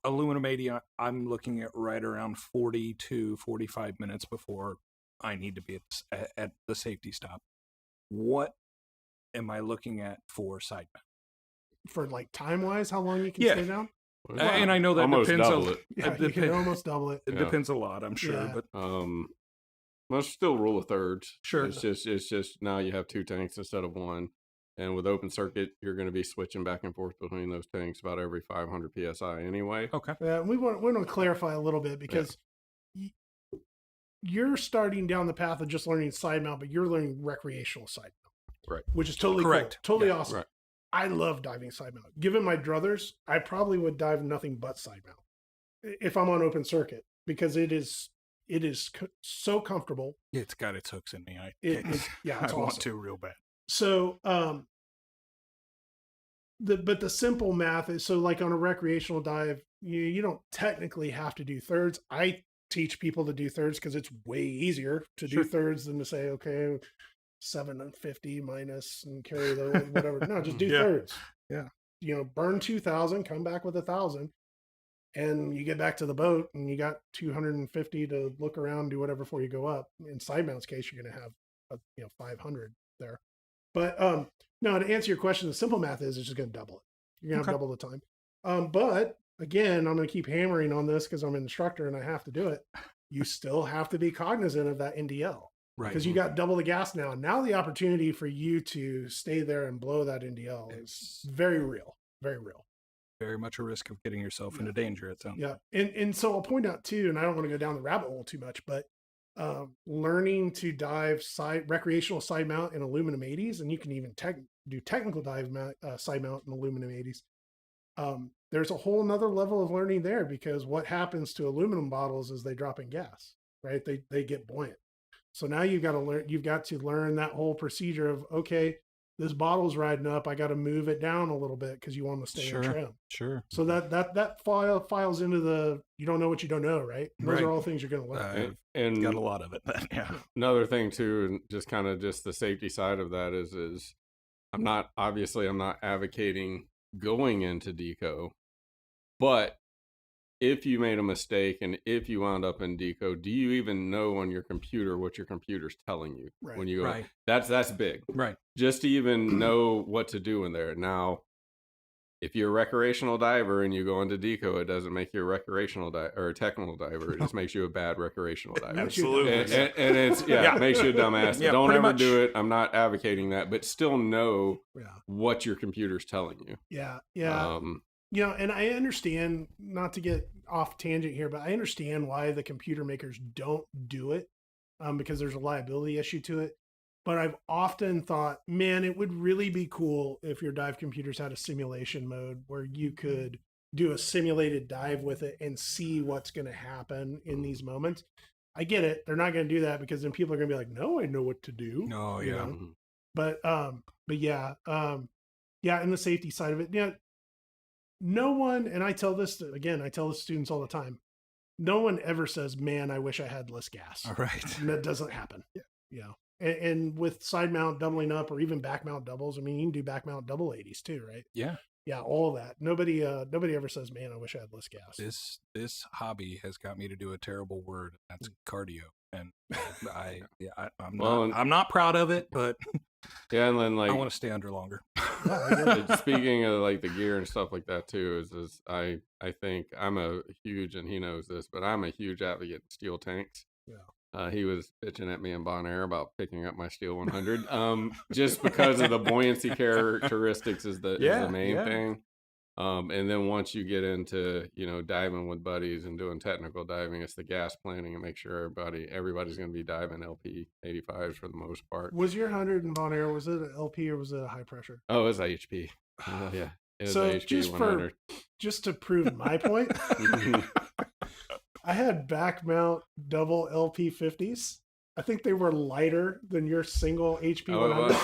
Speaker 4: aluminum 80, I'm looking at right around 40 to 45 minutes before I need to be at the safety stop. What am I looking at for side mount?
Speaker 2: For like time wise, how long you can stay down?
Speaker 4: And I know that
Speaker 3: almost
Speaker 4: depends.
Speaker 3: double it.
Speaker 2: Yeah, you can almost double it.
Speaker 4: It depends a lot, I'm sure.
Speaker 2: Yeah.
Speaker 4: But
Speaker 3: Well, still rule of thirds.
Speaker 4: Sure.
Speaker 3: It's just now you have 2 tanks instead of 1. And with open circuit, you're going to be switching back and forth between those tanks about every 500 PSI anyway.
Speaker 4: Okay.
Speaker 2: We want to clarify a little bit because you're starting down the path of just learning side mount, but you're learning recreational side mount.
Speaker 3: Right.
Speaker 2: Which is totally
Speaker 4: Correct.
Speaker 2: Cool. Totally
Speaker 4: Yeah.
Speaker 2: awesome.
Speaker 3: Right.
Speaker 2: I love diving side mount. Given my druthers, I probably would dive nothing but side mount if I'm on open circuit because it is so comfortable.
Speaker 4: It's got its hooks in me.
Speaker 2: It's
Speaker 4: I
Speaker 2: awesome.
Speaker 4: want to real bad.
Speaker 2: So, but the simple math is, so like on a recreational dive, you don't technically have to do thirds. I teach people to do thirds because it's way easier to do thirds than to say, okay, 750 minus and carry the whatever. No, just do thirds.
Speaker 4: Yeah.
Speaker 2: Burn 2,000, come back with 1,000, and you get back to the boat and you got 250 to look around, do whatever before you go up. In side mount's case, you're going to have 500 there. But no, to answer your question, the simple math is it's just going to double it. You're going to have double the time. But again, I'm going to keep hammering on this because I'm an instructor and I have to do it. You still have to be cognizant of that NDL.
Speaker 4: Right.
Speaker 2: Because you got double the gas now. Now the opportunity for you to stay there and blow that NDL is very real. Very real.
Speaker 4: Very much a risk of getting yourself into danger, it sounds.
Speaker 2: Yeah. And so I'll point out too, and I don't want to go down the rabbit hole too much, but learning to dive recreational side mount in aluminum 80s, and you can even do technical dive side mount in aluminum 80s. There's a whole nother level of learning there because what happens to aluminum bottles is they drop in gas, right? They get buoyant. So now you've got to learn that whole procedure of, okay, this bottle's riding up. I got to move it down a little bit because you want to stay in trim.
Speaker 4: Sure.
Speaker 2: So that files into the, you don't know what you don't know, right? And those are all things you're going to learn.
Speaker 3: And
Speaker 4: got a lot of it. Yeah.
Speaker 3: Another thing too, and just kind of just the safety side of that is I'm not advocating going into deco, but if you made a mistake and if you wound up in decode, do you even know on your computer what your computer's telling you
Speaker 2: Right.
Speaker 3: when you go?
Speaker 4: Right.
Speaker 3: That's big.
Speaker 4: Right.
Speaker 3: Just to even know what to do in there. Now, if you're a recreational diver and you go into deco, it doesn't make you a recreational or a technical diver. It just makes you a bad recreational diver.
Speaker 4: Absolutely.
Speaker 3: And it's
Speaker 4: Yeah.
Speaker 3: it makes you a dumbass.
Speaker 4: Yeah,
Speaker 3: Don't
Speaker 4: pretty
Speaker 3: ever
Speaker 4: much.
Speaker 3: do it. I'm not advocating that, but still know
Speaker 2: Yeah.
Speaker 3: what your computer's telling you.
Speaker 2: Yeah. You know, and I understand, not to get off tangent here, but I understand why the computer makers don't do it, because there's a liability issue to it. But I've often thought, man, it would really be cool if your dive computers had a simulation mode where you could do a simulated dive with it and see what's going to happen in these moments. I get it. They're not going to do that because then people are going to be like, no, I know what to do.
Speaker 4: No,
Speaker 2: you
Speaker 4: yeah.
Speaker 2: know? But yeah. Yeah. And the safety side of it. Yeah. No one, and I tell this again, I tell the students all the time, no one ever says, man, I wish I had less gas.
Speaker 4: All right.
Speaker 2: And that doesn't happen. You know, and with side mount doubling up or even back mount doubles, I mean, you can do back mount double 80s too, right?
Speaker 4: Yeah.
Speaker 2: Yeah. All that. Nobody ever says, man, I wish I had less gas.
Speaker 4: This hobby has got me to do a terrible word. That's cardio. And I'm not proud of it, but
Speaker 3: Yeah, and then like
Speaker 4: I want to stay under longer.
Speaker 3: speaking of like the gear and stuff like that too, is I think I'm a huge, and he knows this, but I'm a huge advocate of steel tanks.
Speaker 2: Yeah.
Speaker 3: He was bitching at me in Bon Air about picking up my Steel 100, just because of the buoyancy characteristics is the main thing. And then once you get into, you know, diving with buddies and doing technical diving, it's the gas planning and make sure everybody's going to be diving LP 85s for the most part.
Speaker 2: Was your 100 in Bon Air, was it an LP or was it a high pressure?
Speaker 3: Oh, it was HP. Yeah. It was
Speaker 2: So
Speaker 3: HP
Speaker 2: just
Speaker 3: 100.
Speaker 2: just to prove my point, I had back mount double LP 50s. I think they were lighter than your single HP 100.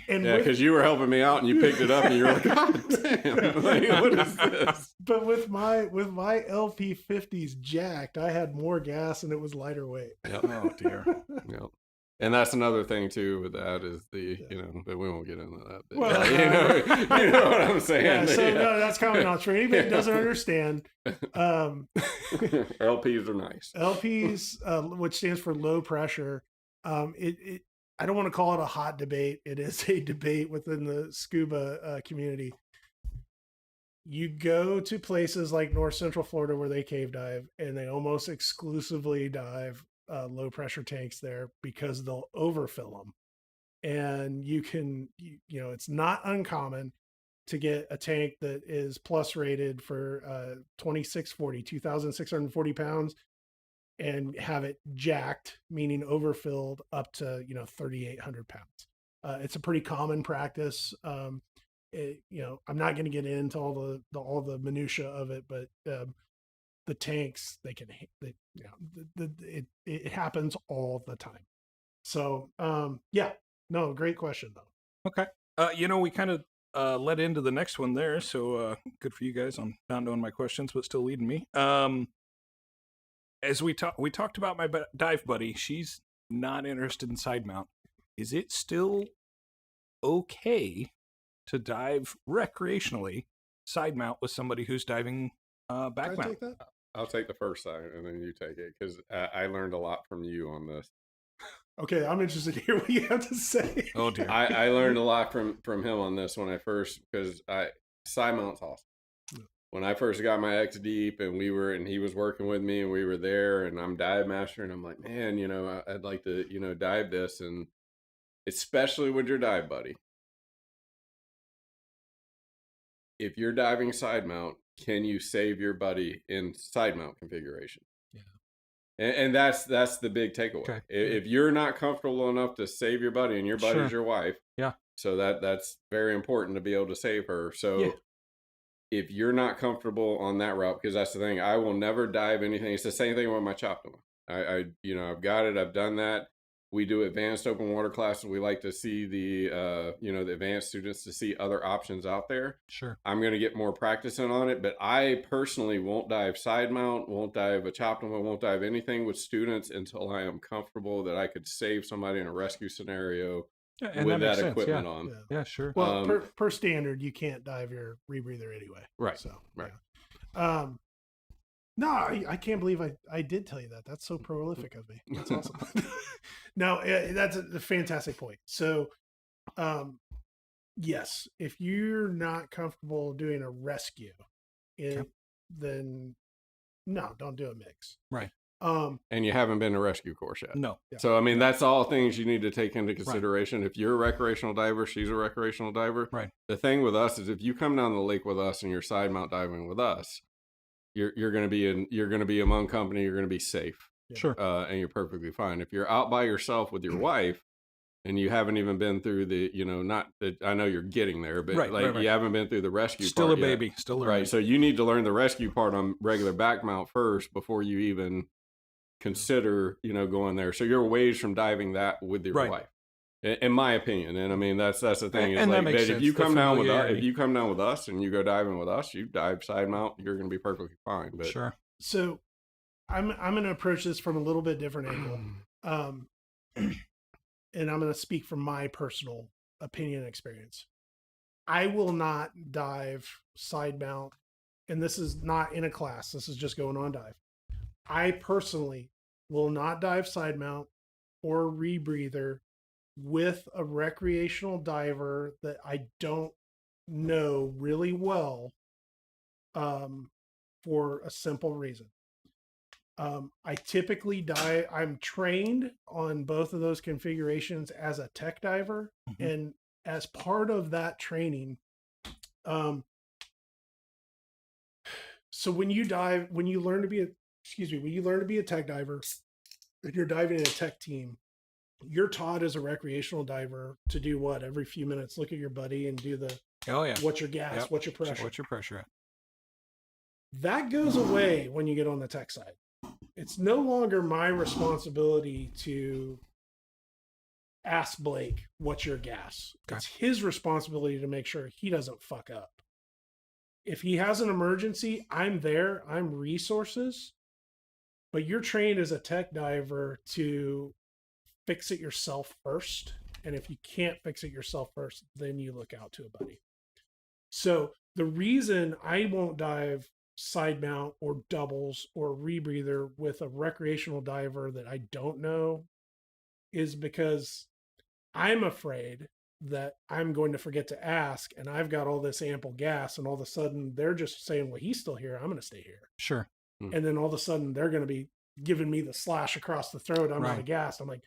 Speaker 2: And
Speaker 3: yeah, because you were helping me out and you picked it up and you were like, God damn, like, what is this?
Speaker 2: But with my LP 50s jacked, I had more gas and it was lighter weight.
Speaker 3: Yep.
Speaker 4: Oh dear.
Speaker 3: Yep. And that's another thing too with that is you know, but we won't get into that. But,
Speaker 2: Well,
Speaker 3: you know what I'm saying?
Speaker 2: Yeah, so
Speaker 3: Yeah.
Speaker 2: no, that's coming out for anybody who doesn't understand.
Speaker 3: LPs are nice.
Speaker 2: LPs, which stands for low pressure. I don't want to call it a hot debate. It is a debate within the scuba community. You go to places like North Central Florida where they cave dive, and they almost exclusively dive low pressure tanks there because they'll overfill them. And you know, it's not uncommon to get a tank that is plus rated for 2,640 pounds and have it jacked, meaning overfilled up to, you know, 3,800 pounds. It's a pretty common practice. You know, I'm not going to get into all the minutia of it, but the tanks, it happens all the time. So yeah, no, great question though.
Speaker 4: Okay. You know, we kind of led into the next one there, so good for you guys on not knowing my questions, but still leading me. As we talked about my dive buddy. She's not interested in side mount. Is it still okay to dive recreationally side mount with somebody who's diving back
Speaker 2: Can I
Speaker 4: mount?
Speaker 2: take that?
Speaker 3: I'll take the first side and then you take it because I learned a lot from you on this.
Speaker 2: Okay, I'm interested to hear what you have to say.
Speaker 4: Oh dear.
Speaker 3: I learned a lot from him on this when I first, because side mount's awesome. When I first got my X Deep and he was working with me and we were there and I'm dive master and I'm like, man, you know, I'd like to, you know, dive this, and especially with your dive buddy. If you're diving side mount, can you save your buddy in side mount configuration? Yeah. And that's the big takeaway.
Speaker 4: Okay.
Speaker 3: If you're not comfortable enough to save your buddy, and your buddy's your wife.
Speaker 4: Yeah.
Speaker 3: So that's very important to be able to save her. So if you're not comfortable on that route, because that's the thing, I will never dive anything. It's the same thing with my chop down. I've got it. I've done that. We do advanced open water classes. We like to see the advanced students to see other options out there.
Speaker 4: Sure.
Speaker 3: I'm going to get more practicing on it, but I personally won't dive side mount, won't dive a chop down, won't dive anything with students until I am comfortable that I could save somebody in a rescue scenario with that equipment on.
Speaker 4: Yeah, sure.
Speaker 2: Well, per standard, you can't dive your rebreather anyway.
Speaker 3: Right.
Speaker 2: So
Speaker 3: right.
Speaker 2: Yeah. No, I can't believe I did tell you that. That's so prolific of me. That's awesome. No, that's a fantastic point. So, yes, if you're not comfortable doing a rescue, then no, don't do a mix.
Speaker 4: Right.
Speaker 3: And you haven't been to rescue course yet.
Speaker 4: No.
Speaker 2: Yeah.
Speaker 3: So, I mean, that's all things you need to take into consideration. If you're a recreational diver, she's a recreational diver.
Speaker 4: Right.
Speaker 3: The thing with us is if you come down the lake with us and you're side mount diving with us, you're going to be among company. You're going to be safe.
Speaker 4: Sure.
Speaker 3: And you're perfectly fine. If you're out by yourself with your wife and you haven't even been through the, not that I know you're getting there, but you haven't been through the rescue
Speaker 4: Still
Speaker 3: part
Speaker 4: a baby.
Speaker 3: yet.
Speaker 4: Still
Speaker 3: Right. So you need to learn the rescue part on regular back mount first before you even consider, going there. So you're ways from diving that with your wife, in my opinion. And I mean, that's the thing.
Speaker 4: And that makes
Speaker 3: if
Speaker 4: sense.
Speaker 3: you
Speaker 4: The
Speaker 3: come down with us,
Speaker 4: familiarity.
Speaker 3: if you come down with us and you go diving with us, you dive side mount, you're going to be perfectly fine. But
Speaker 4: Sure.
Speaker 2: So, I'm going to approach this from a little bit different angle, and I'm going to speak from my personal opinion and experience. I will not dive side mount, and this is not in a class. This is just going on dive. I personally will not dive side mount or rebreather with a recreational diver that I don't know really well, for a simple reason. I typically dive, I'm trained on both of those configurations as a tech diver.
Speaker 4: Mm-hmm.
Speaker 2: And as part of that training, so when you learn to be a tech diver, and you're diving in a tech team, you're taught as a recreational diver to do what? Every few minutes, look at your buddy and do the, what's your gas, what's your pressure?
Speaker 4: What's your pressure at?
Speaker 2: That goes away when you get on the tech side. It's no longer my responsibility to ask Blake, what's your gas?
Speaker 4: Okay.
Speaker 2: It's his responsibility to make sure he doesn't fuck up. If he has an emergency, I'm there. I'm resources. But you're trained as a tech diver to fix it yourself first. And if you can't fix it yourself first, then you look out to a buddy. So the reason I won't dive side mount or doubles or rebreather with a recreational diver that I don't know is because I'm afraid that I'm going to forget to ask, and I've got all this ample gas, and all of a sudden they're just saying, well, he's still here, I'm going to stay here.
Speaker 4: Sure.
Speaker 2: And then all of a sudden they're going to be giving me the slash across the throat. I'm out of gas. I'm like,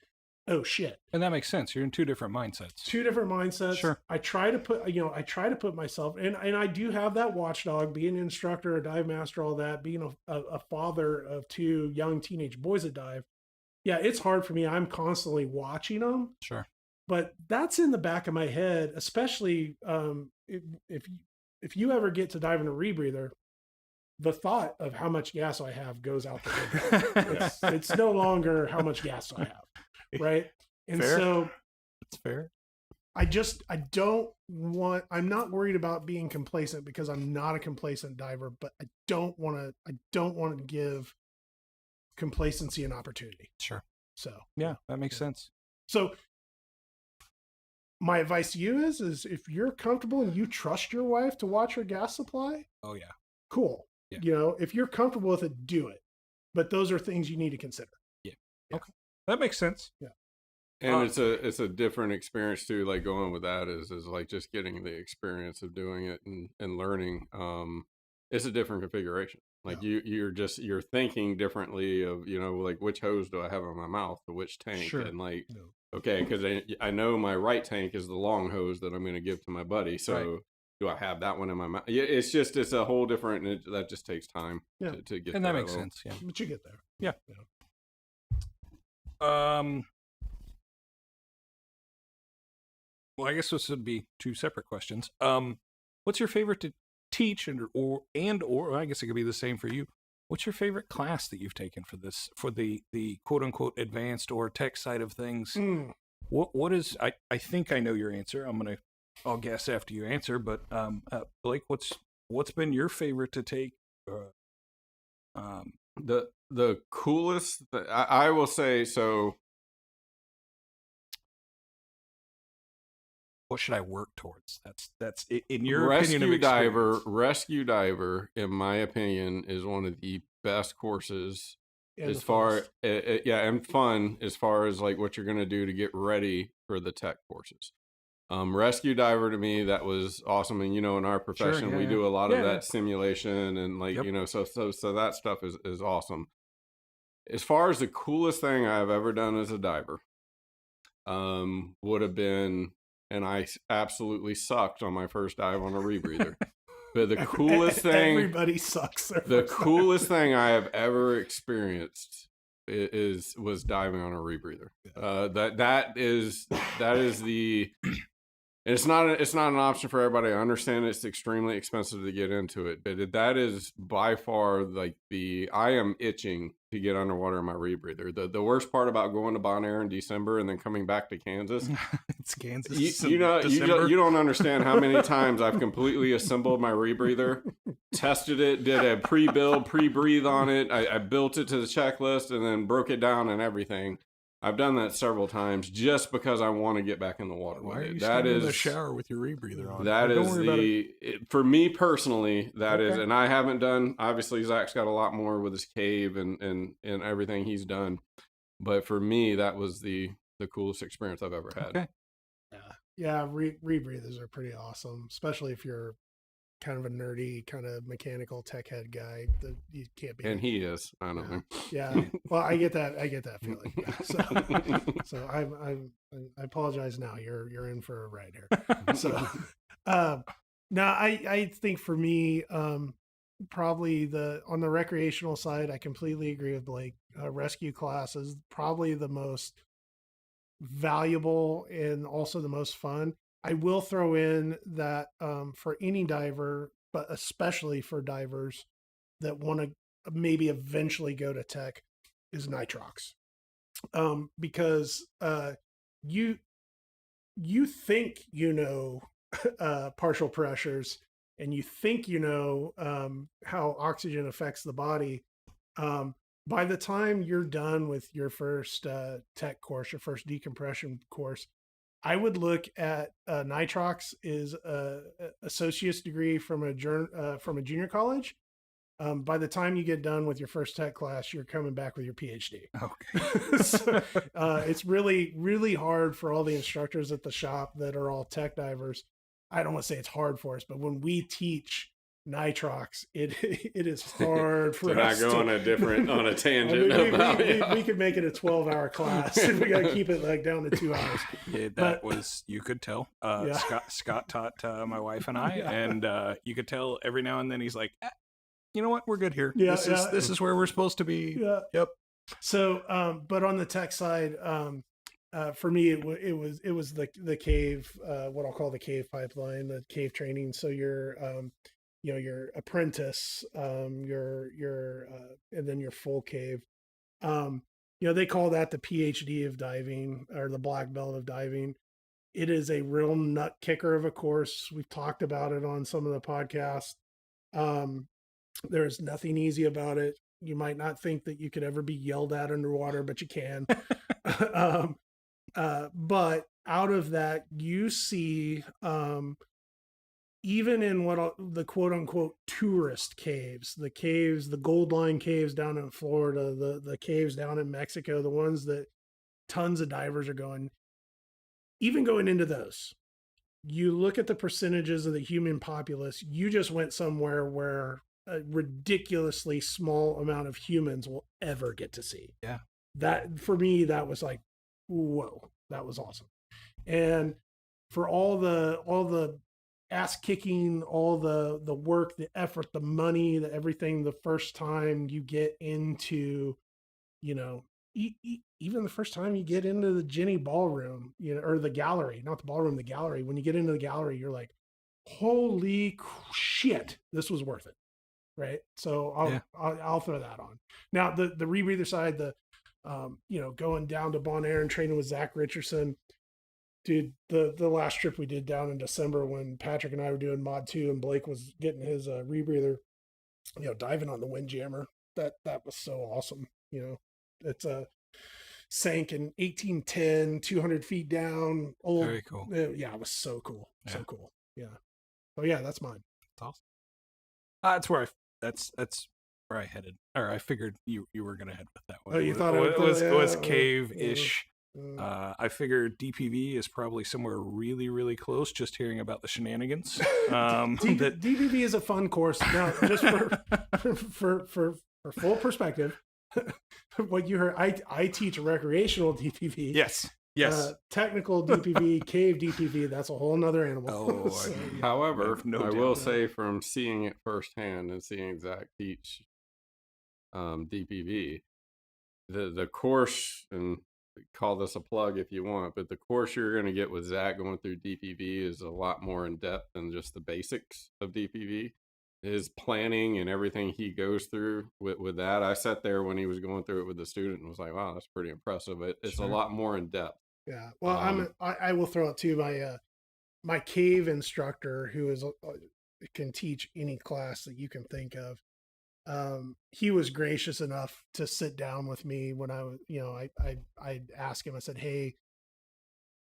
Speaker 2: oh shit.
Speaker 4: And that makes sense. You're in two different mindsets.
Speaker 2: Two different mindsets.
Speaker 4: Sure.
Speaker 2: I try to put myself, and I do have that watchdog, being an instructor, a dive master, all that, being a father of two young teenage boys that dive. Yeah, it's hard for me. I'm constantly watching them.
Speaker 4: Sure.
Speaker 2: But that's in the back of my head, especially if you ever get to dive in a rebreather, the thought of how much gas I have goes out the window. It's no longer how much gas I have. Right. And
Speaker 4: Fair.
Speaker 2: so
Speaker 4: That's fair.
Speaker 2: I'm not worried about being complacent because I'm not a complacent diver, but I don't want to give complacency an opportunity.
Speaker 4: Sure.
Speaker 2: So,
Speaker 4: Yeah, that makes sense.
Speaker 2: So my advice to you is if you're comfortable and you trust your wife to watch her gas supply,
Speaker 4: Oh, yeah.
Speaker 2: cool.
Speaker 4: Yeah.
Speaker 2: If you're comfortable with it, do it. But those are things you need to consider.
Speaker 4: Yeah. Okay. That makes sense.
Speaker 2: Yeah.
Speaker 3: And it's a different experience too. Like going with that is like just getting the experience of doing it and learning. It's a different configuration. Like you're thinking differently of, like which hose do I have in my mouth to which tank?
Speaker 4: Sure.
Speaker 3: And like, okay, because I know my right tank is the long hose that I'm going to give to my buddy. So do I have that one in my mouth? Yeah, it's a whole different, that just takes time to get
Speaker 4: And
Speaker 3: there
Speaker 4: that makes
Speaker 3: level.
Speaker 4: sense. Yeah.
Speaker 2: But you get there.
Speaker 4: Yeah. Well, I guess this would be two separate questions. What's your favorite to teach or I guess it could be the same for you. What's your favorite class that you've taken for this, for the quote unquote advanced or tech side of things? What is, I think I know your answer. I'll guess after you answer, but Blake, what's been your favorite to take?
Speaker 3: The coolest, I will say, so
Speaker 4: what should I work towards? That's in your opinion of
Speaker 3: rescue diver, in my opinion, is one of the best courses
Speaker 2: And
Speaker 3: as
Speaker 2: the
Speaker 3: far
Speaker 2: funnest.
Speaker 3: and fun as far as like what you're going to do to get ready for the tech courses. Rescue diver, to me, that was awesome. And in our profession,
Speaker 4: yeah,
Speaker 3: we
Speaker 4: yeah.
Speaker 3: do a lot
Speaker 4: Yeah,
Speaker 3: of that
Speaker 4: yeah.
Speaker 3: simulation and like
Speaker 4: Yep.
Speaker 3: so that stuff is awesome. As far as the coolest thing I've ever done as a diver, would have been, and I absolutely sucked on my first dive on a rebreather. But the coolest thing,
Speaker 2: Everybody sucks. Their
Speaker 3: the
Speaker 2: first time.
Speaker 3: coolest thing I have ever experienced was diving on a rebreather. That is the. It's not an option for everybody. I understand it's extremely expensive to get into it, but that is by far like I am itching to get underwater in my rebreather. The worst part about going to Bonaire in December and then coming back to Kansas,
Speaker 4: It's Kansas.
Speaker 3: you
Speaker 4: December.
Speaker 3: don't understand how many times I've completely assembled my rebreather, tested it, did a pre-build, pre-breathe on it. I built it to the checklist and then broke it down and everything. I've done that several times just because I want to get back in the water.
Speaker 4: Why
Speaker 3: with
Speaker 4: are you
Speaker 3: it.
Speaker 4: standing in the shower with your rebreather on?
Speaker 3: That
Speaker 4: Don't
Speaker 3: is
Speaker 4: worry about it.
Speaker 3: for me personally, that is,
Speaker 4: Okay.
Speaker 3: and I haven't done, obviously Zach's got a lot more with his cave and everything he's done. But for me, that was the coolest experience I've ever had.
Speaker 4: Okay.
Speaker 2: Yeah, rebreathers are pretty awesome, especially if you're kind of a nerdy, kind of mechanical tech head guy. You can't be.
Speaker 3: And he is, I know
Speaker 2: Yeah.
Speaker 3: him.
Speaker 2: Yeah, well, I get that feeling. Yeah. So I apologize now. You're in for a ride here. So, now I think for me, probably on the recreational side, I completely agree with Blake. Rescue class is probably the most valuable and also the most fun. I will throw in that for any diver, but especially for divers that want to maybe eventually go to tech, is nitrox. Because you think partial pressures, and you think how oxygen affects the body. By the time you're done with your first tech course, your first decompression course, I would look at nitrox is a associate's degree from a junior college. By the time you get done with your first tech class, you're coming back with your PhD.
Speaker 4: Okay.
Speaker 2: So, it's really, really hard for all the instructors at the shop that are all tech divers. I don't want to say it's hard for us, but when we teach nitrox, it is hard for us
Speaker 3: to not go on a tangent.
Speaker 2: We could make it a 12-hour class if we got to keep it like down to 2 hours.
Speaker 4: Yeah, that was, you could tell.
Speaker 2: Yeah.
Speaker 4: Scott taught my wife and I,
Speaker 2: Yeah.
Speaker 4: and you could tell every now and then he's like, you know what, we're good here.
Speaker 2: Yeah,
Speaker 4: This is where we're supposed to be.
Speaker 2: Yeah.
Speaker 4: Yep.
Speaker 2: So, but on the tech side, for me, it was the cave, what I'll call the cave pipeline, the cave training. So your apprentice, your and then your full cave. They call that the PhD of diving, or the black belt of diving. It is a real nut kicker of a course. We've talked about it on some of the podcasts. There's nothing easy about it. You might not think that you could ever be yelled at underwater, but you can. But out of that, you see, even in the quote unquote tourist caves, the Gold Line caves down in Florida, the caves down in Mexico, the ones that tons of divers are going, even going into those, you look at the percentages of the human populace, you just went somewhere where a ridiculously small amount of humans will ever get to see.
Speaker 4: Yeah.
Speaker 2: That, for me, that was like, whoa, that was awesome. And for all the ass kicking, all the work, the effort, the money, everything, the first time you get into, even the first time you get into the Jenny ballroom, or the gallery, not the ballroom, the gallery, when you get into the gallery, you're like, holy shit, this was worth it. Right. So I'll throw that on. Now the rebreather side, going down to Bonaire and training with Zach Richardson, dude, the last trip we did down in December when Patrick and I were doing Mod 2 and Blake was getting his rebreather, diving on the Windjammer, that was so awesome. It's a sank in 1810, 200 feet down. Old,
Speaker 4: very cool.
Speaker 2: Yeah, it was so cool. Yeah. So cool. Yeah. Oh yeah, that's mine.
Speaker 4: That's awesome. That's where that's I headed, or I figured you were gonna head with that one.
Speaker 2: Oh, you thought it
Speaker 4: was
Speaker 2: yeah,
Speaker 4: cave-ish.
Speaker 2: uh,
Speaker 4: I figured DPV is probably somewhere really, really close. Just hearing about the shenanigans.
Speaker 2: DPV is a fun course. Now, just for full perspective, what you heard, I teach recreational DPV.
Speaker 4: yes.
Speaker 2: Technical DPV, cave DPV, that's a whole nother animal.
Speaker 4: Oh,
Speaker 3: However,
Speaker 4: have no
Speaker 3: I
Speaker 4: doubt
Speaker 3: will
Speaker 4: about it.
Speaker 3: say from seeing it firsthand and seeing Zach teach DPV, the course, and call this a plug if you want, but the course you're going to get with Zach going through DPV is a lot more in depth than just the basics of DPV. His planning and everything he goes through with that, I sat there when he was going through it with the student and was like, wow, that's pretty impressive. It's
Speaker 2: Sure.
Speaker 3: a lot more in depth.
Speaker 2: Yeah. Well, I will throw out too my cave instructor who is can teach any class that you can think of. He was gracious enough to sit down with me when I was, I asked him. I said, "Hey,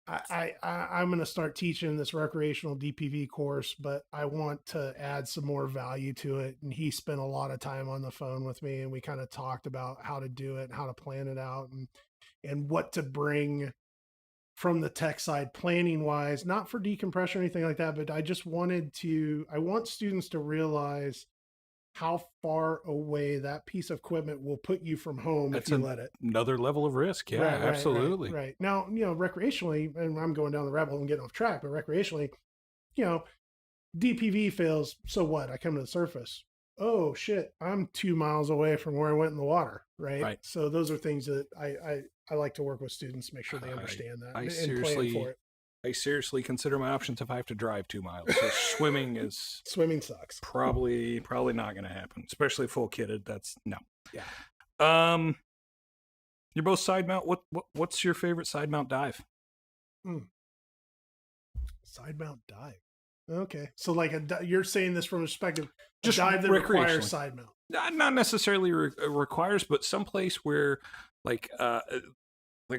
Speaker 2: I'm going to start teaching this recreational DPV course, but I want to add some more value to it." And he spent a lot of time on the phone with me, and we kind of talked about how to do it, and how to plan it out, and what to bring from the tech side planning wise, not for decompression or anything like that, but I want students to realize how far away that piece of equipment will put you from home
Speaker 4: That's
Speaker 2: if you let it.
Speaker 4: Another level of risk. Yeah,
Speaker 2: Right,
Speaker 4: absolutely.
Speaker 2: Right. Now, recreationally, and I'm going down the rabbit hole and getting off track, but recreationally, DPV fails. So what? I come to the surface. Oh shit, I'm 2 miles away from where I went in the water. Right. So those are things that I like to work with students, make sure they understand that and plan for it.
Speaker 4: I seriously consider my options if I have to drive 2 miles. So swimming
Speaker 2: sucks.
Speaker 4: Probably not going to happen, especially full kitted. That's no.
Speaker 2: Yeah.
Speaker 4: You're both side mount. What's your favorite side mount dive?
Speaker 2: Side mount dive. Okay, so like you're saying this from a perspective,
Speaker 4: Just
Speaker 2: dive that requires
Speaker 4: recreationally.
Speaker 2: side mount.
Speaker 4: Not necessarily requires, but someplace where like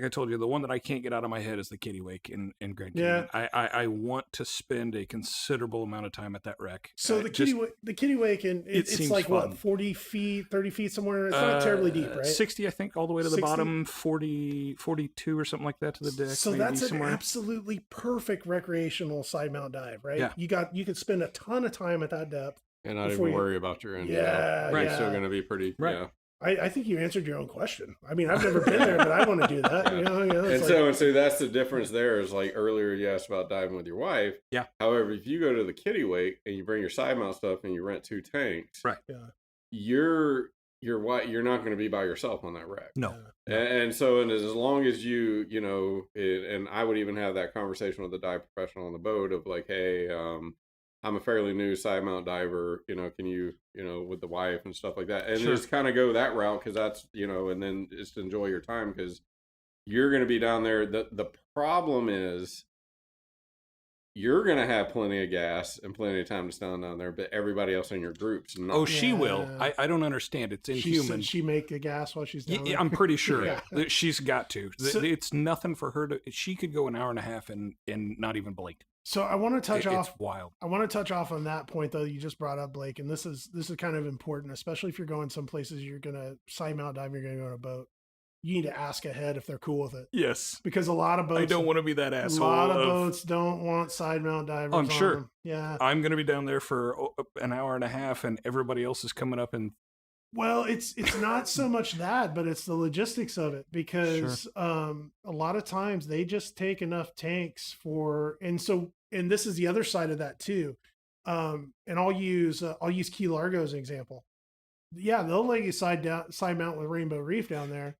Speaker 4: I told you, the one that I can't get out of my head is the Kitty Wake in Grand Canyon. I want to spend a considerable amount of time at that wreck.
Speaker 2: So the Kitty Wake, and it's like
Speaker 4: fun.
Speaker 2: what, 40 feet, 30 feet somewhere. It's not terribly deep, right?
Speaker 4: 60, I think, all the way to the
Speaker 2: 60?
Speaker 4: bottom. 40, 42 or something like that to the deck.
Speaker 2: So
Speaker 4: maybe
Speaker 2: that's
Speaker 4: somewhere.
Speaker 2: an absolutely perfect recreational side mount dive, right?
Speaker 4: Yeah.
Speaker 2: You could spend a ton of time at that depth.
Speaker 3: And not
Speaker 2: Before
Speaker 3: even
Speaker 2: you-
Speaker 3: worry about your end.
Speaker 2: Yeah,
Speaker 3: Right.
Speaker 2: yeah.
Speaker 3: It's still going to be pretty.
Speaker 4: Right.
Speaker 3: Yeah.
Speaker 2: I think you answered your own question. I mean, I've never been there, but I want to do that. It's
Speaker 3: And so that's the difference there is like earlier you asked about diving with your wife.
Speaker 4: Yeah.
Speaker 3: However, if you go to the Kitty Wake and you bring your side mount stuff and you rent 2 tanks,
Speaker 4: Right.
Speaker 2: Yeah.
Speaker 3: you're not going to be by yourself on that wreck.
Speaker 4: No.
Speaker 3: And as long as and I would even have that conversation with the dive professional on the boat of like, hey, I'm a fairly new side mount diver, can you, with the wife and stuff like that. And
Speaker 4: Sure.
Speaker 3: just kind of go that route because that's, and then just enjoy your time because you're going to be down there. The problem is you're going to have plenty of gas and plenty of time to stand down there, but everybody else in your group's not.
Speaker 4: Oh, she will.
Speaker 2: Yeah.
Speaker 4: I don't understand. It's inhuman.
Speaker 2: She make a gas while she's down there?
Speaker 4: I'm pretty sure
Speaker 2: Yeah.
Speaker 4: that she's got to.
Speaker 2: So-
Speaker 4: It's nothing for her to. She could go an hour and a half and not even blink.
Speaker 2: So I want to touch off.
Speaker 4: It's wild.
Speaker 2: I want to touch off on that point though you just brought up, Blake, and this is kind of important, especially if you're going some places you're gonna side mount dive, you're gonna go on a boat. You need to ask ahead if they're cool with it,
Speaker 4: Yes.
Speaker 2: because a lot of boats.
Speaker 4: I don't want to be that
Speaker 2: A
Speaker 4: asshole.
Speaker 2: lot of boats don't want side mount divers.
Speaker 4: I'm
Speaker 2: on
Speaker 4: sure.
Speaker 2: them. Yeah.
Speaker 4: I'm going to be down there for an hour and a half, and everybody else is coming up and
Speaker 2: Well, it's not so much that, but it's the logistics of it, because a lot of times they just take enough tanks for, and this is the other side of that too. And I'll use Key Largo as an example. Yeah, they'll let you side mount with Rainbow Reef down there,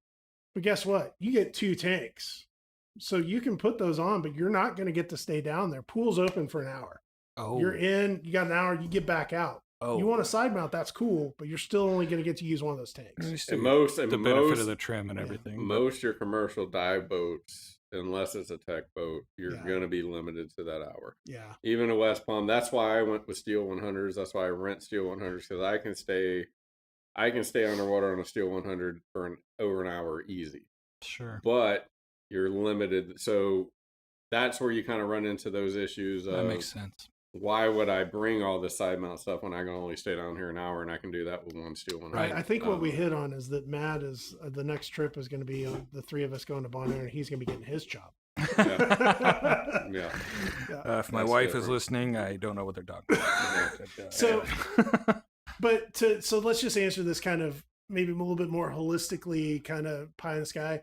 Speaker 2: but guess what? You get 2 tanks, so you can put those on, but you're not going to get to stay down there. Pool's open for an hour. You're in. You got an hour. You get back out. You want a side mount, that's cool, but you're still only going to get to use one of those tanks.
Speaker 3: And most
Speaker 4: the benefit of the trim and everything.
Speaker 3: Most your commercial dive boats, unless it's a tech boat, you're
Speaker 2: Yeah.
Speaker 3: going to be limited to that hour.
Speaker 2: Yeah.
Speaker 3: Even a West Palm. That's why I went with Steel 100s. That's why I rent Steel 100s, because I can stay underwater on a Steel 100 for over an hour easy.
Speaker 4: Sure.
Speaker 3: But you're limited. So that's where you kind of run into those issues.
Speaker 4: That makes sense.
Speaker 3: why would I bring all this side mount stuff when I can only stay down here an hour and I can do that with one steel one?
Speaker 2: I think what we hit on is that Matt is the next trip is going to be the three of us going to Bon Air, and he's going to be getting his job.
Speaker 3: Yeah.
Speaker 4: If my wife is listening, I don't know what they're talking about.
Speaker 2: So, so let's just answer this kind of maybe a little bit more holistically, kind of pie in the sky.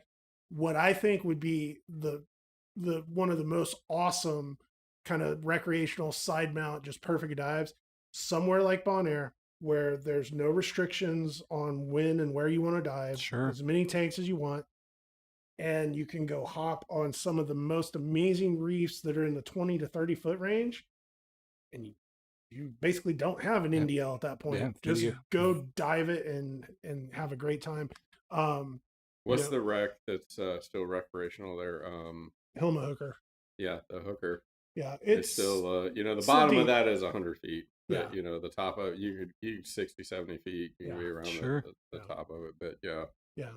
Speaker 2: What I think would be the one of the most awesome kind of recreational side mount, just perfect dives, somewhere like Bon Air, where there's no restrictions on when and where you want to dive.
Speaker 4: Sure.
Speaker 2: As many tanks as you want. And you can go hop on some of the most amazing reefs that are in the 20 to 30 foot range. And you basically don't have an NDL at that point.
Speaker 4: Yeah,
Speaker 2: just go dive it and have a great time.
Speaker 3: What's the wreck that's still recrecreational there?
Speaker 2: Hilma Hooker.
Speaker 3: Yeah, the Hooker.
Speaker 2: Yeah,
Speaker 3: it's still, the
Speaker 2: still
Speaker 3: bottom
Speaker 2: deep.
Speaker 3: of that is 100 feet. But,
Speaker 2: Yeah.
Speaker 3: the top of you 60, 70 feet. You can be around the top of it. But, yeah.
Speaker 2: Yeah.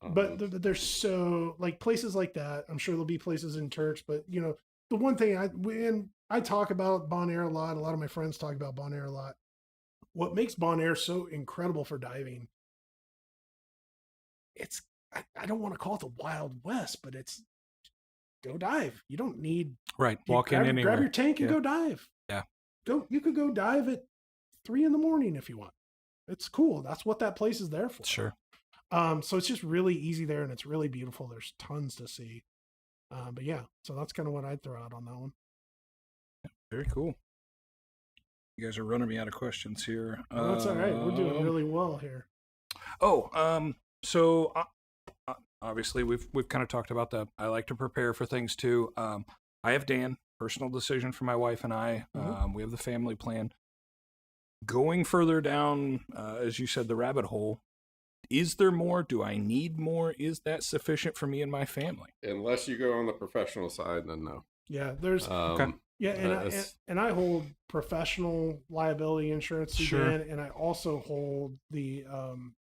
Speaker 2: But there's so, like, places like that. I'm sure there'll be places in Turks. But, the one thing I talk about Bon Air a lot of my friends talk about Bon Air a lot. What makes Bon Air so incredible for diving, I don't want to call it the Wild West, but it's go dive. You don't need
Speaker 4: walk in anywhere.
Speaker 2: Grab your tank and go dive.
Speaker 4: Yeah.
Speaker 2: You could go dive at 3 a.m. if you want. It's cool. That's what that place is there for.
Speaker 4: Sure.
Speaker 2: So it's just really easy there, and it's really beautiful. There's tons to see. But yeah, so that's kind of what I'd throw out on that one.
Speaker 4: Very cool. You guys are running me out of questions here.
Speaker 2: Well, that's all right. We're doing really well here.
Speaker 4: So obviously we've kind of talked about that. I like to prepare for things too. I have Dan, personal decision for my wife and I.
Speaker 2: Mm-hmm.
Speaker 4: We have the family plan. Going further down, as you said, the rabbit hole. Is there more? Do I need more? Is that sufficient for me and my family?
Speaker 3: Unless you go on the professional side, then no.
Speaker 2: Yeah, there's yeah, and I hold professional liability insurance through
Speaker 4: Sure.
Speaker 2: Dan, and I also hold the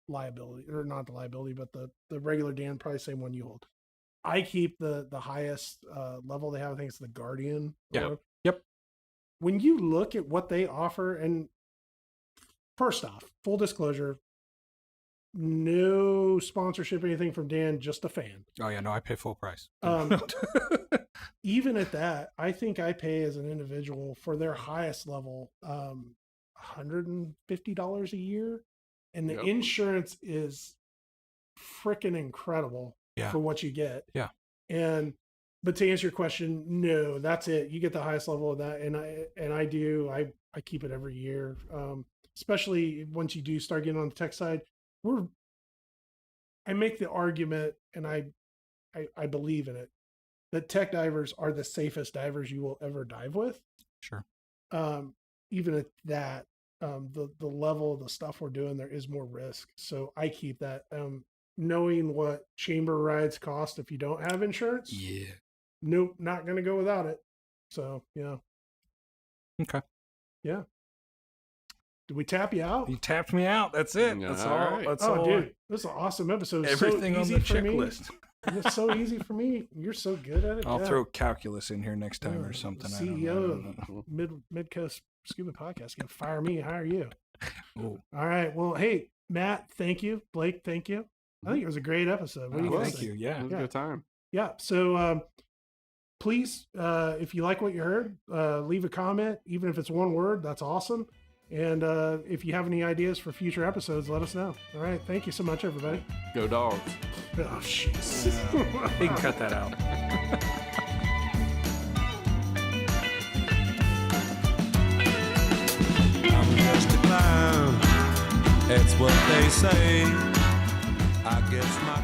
Speaker 2: liability, or not the liability, but the regular Dan, probably the same one you hold. I keep the highest level they have. I think it's the Guardian.
Speaker 4: Yeah. Yep.
Speaker 2: When you look at what they offer, and first off, full disclosure, no sponsorship or anything from Dan, just a fan.
Speaker 4: Oh yeah, no, I pay full price.
Speaker 2: Even at that, I think I pay as an individual for their highest level $150 a year, and the insurance is freaking incredible for what you get.
Speaker 4: Yeah.
Speaker 2: But to answer your question, no, that's it. You get the highest level of that, and I keep it every year, especially once you do start getting on the tech side. I make the argument, and I believe in it, that tech divers are the safest divers you will ever dive with.
Speaker 4: Sure.
Speaker 2: Even at that, the level of the stuff we're doing, there is more risk. So I keep that. Knowing what chamber rides cost if you don't have insurance.
Speaker 4: Yeah.
Speaker 2: Nope, not going to go without it. So, yeah.
Speaker 4: Okay.
Speaker 2: Yeah. Did we tap you out?
Speaker 4: You tapped me out. That's it.
Speaker 3: Yeah,
Speaker 4: That's
Speaker 3: all
Speaker 4: all.
Speaker 3: right.
Speaker 4: That's
Speaker 2: Oh,
Speaker 4: all.
Speaker 2: dude, this is an awesome episode.
Speaker 4: Everything
Speaker 2: so
Speaker 4: on
Speaker 2: easy
Speaker 4: the
Speaker 2: for me.
Speaker 4: checklist.
Speaker 2: It's so easy for me. You're so good at it.
Speaker 4: I'll
Speaker 2: Yeah.
Speaker 4: throw calculus in here next time or something.
Speaker 2: CEO
Speaker 4: I don't know.
Speaker 2: of Midcoast Scuba Podcast can fire me, hire you.
Speaker 4: Ooh.
Speaker 2: All right. Well, hey, Matt, thank you. Blake, thank you. I think it was a great episode. What do you guys
Speaker 4: Thank
Speaker 2: think?
Speaker 4: you. Yeah.
Speaker 3: It was a good time.
Speaker 2: Yeah. So please, if you like what you heard, leave a comment, even if it's one word. That's awesome. And if you have any ideas for future episodes, let us know. All right. Thank you so much, everybody.
Speaker 3: Go Dogs.
Speaker 2: Oh, jeez.
Speaker 4: You can cut that out.
Speaker 1: I'm just a clown. That's what they say. I guess my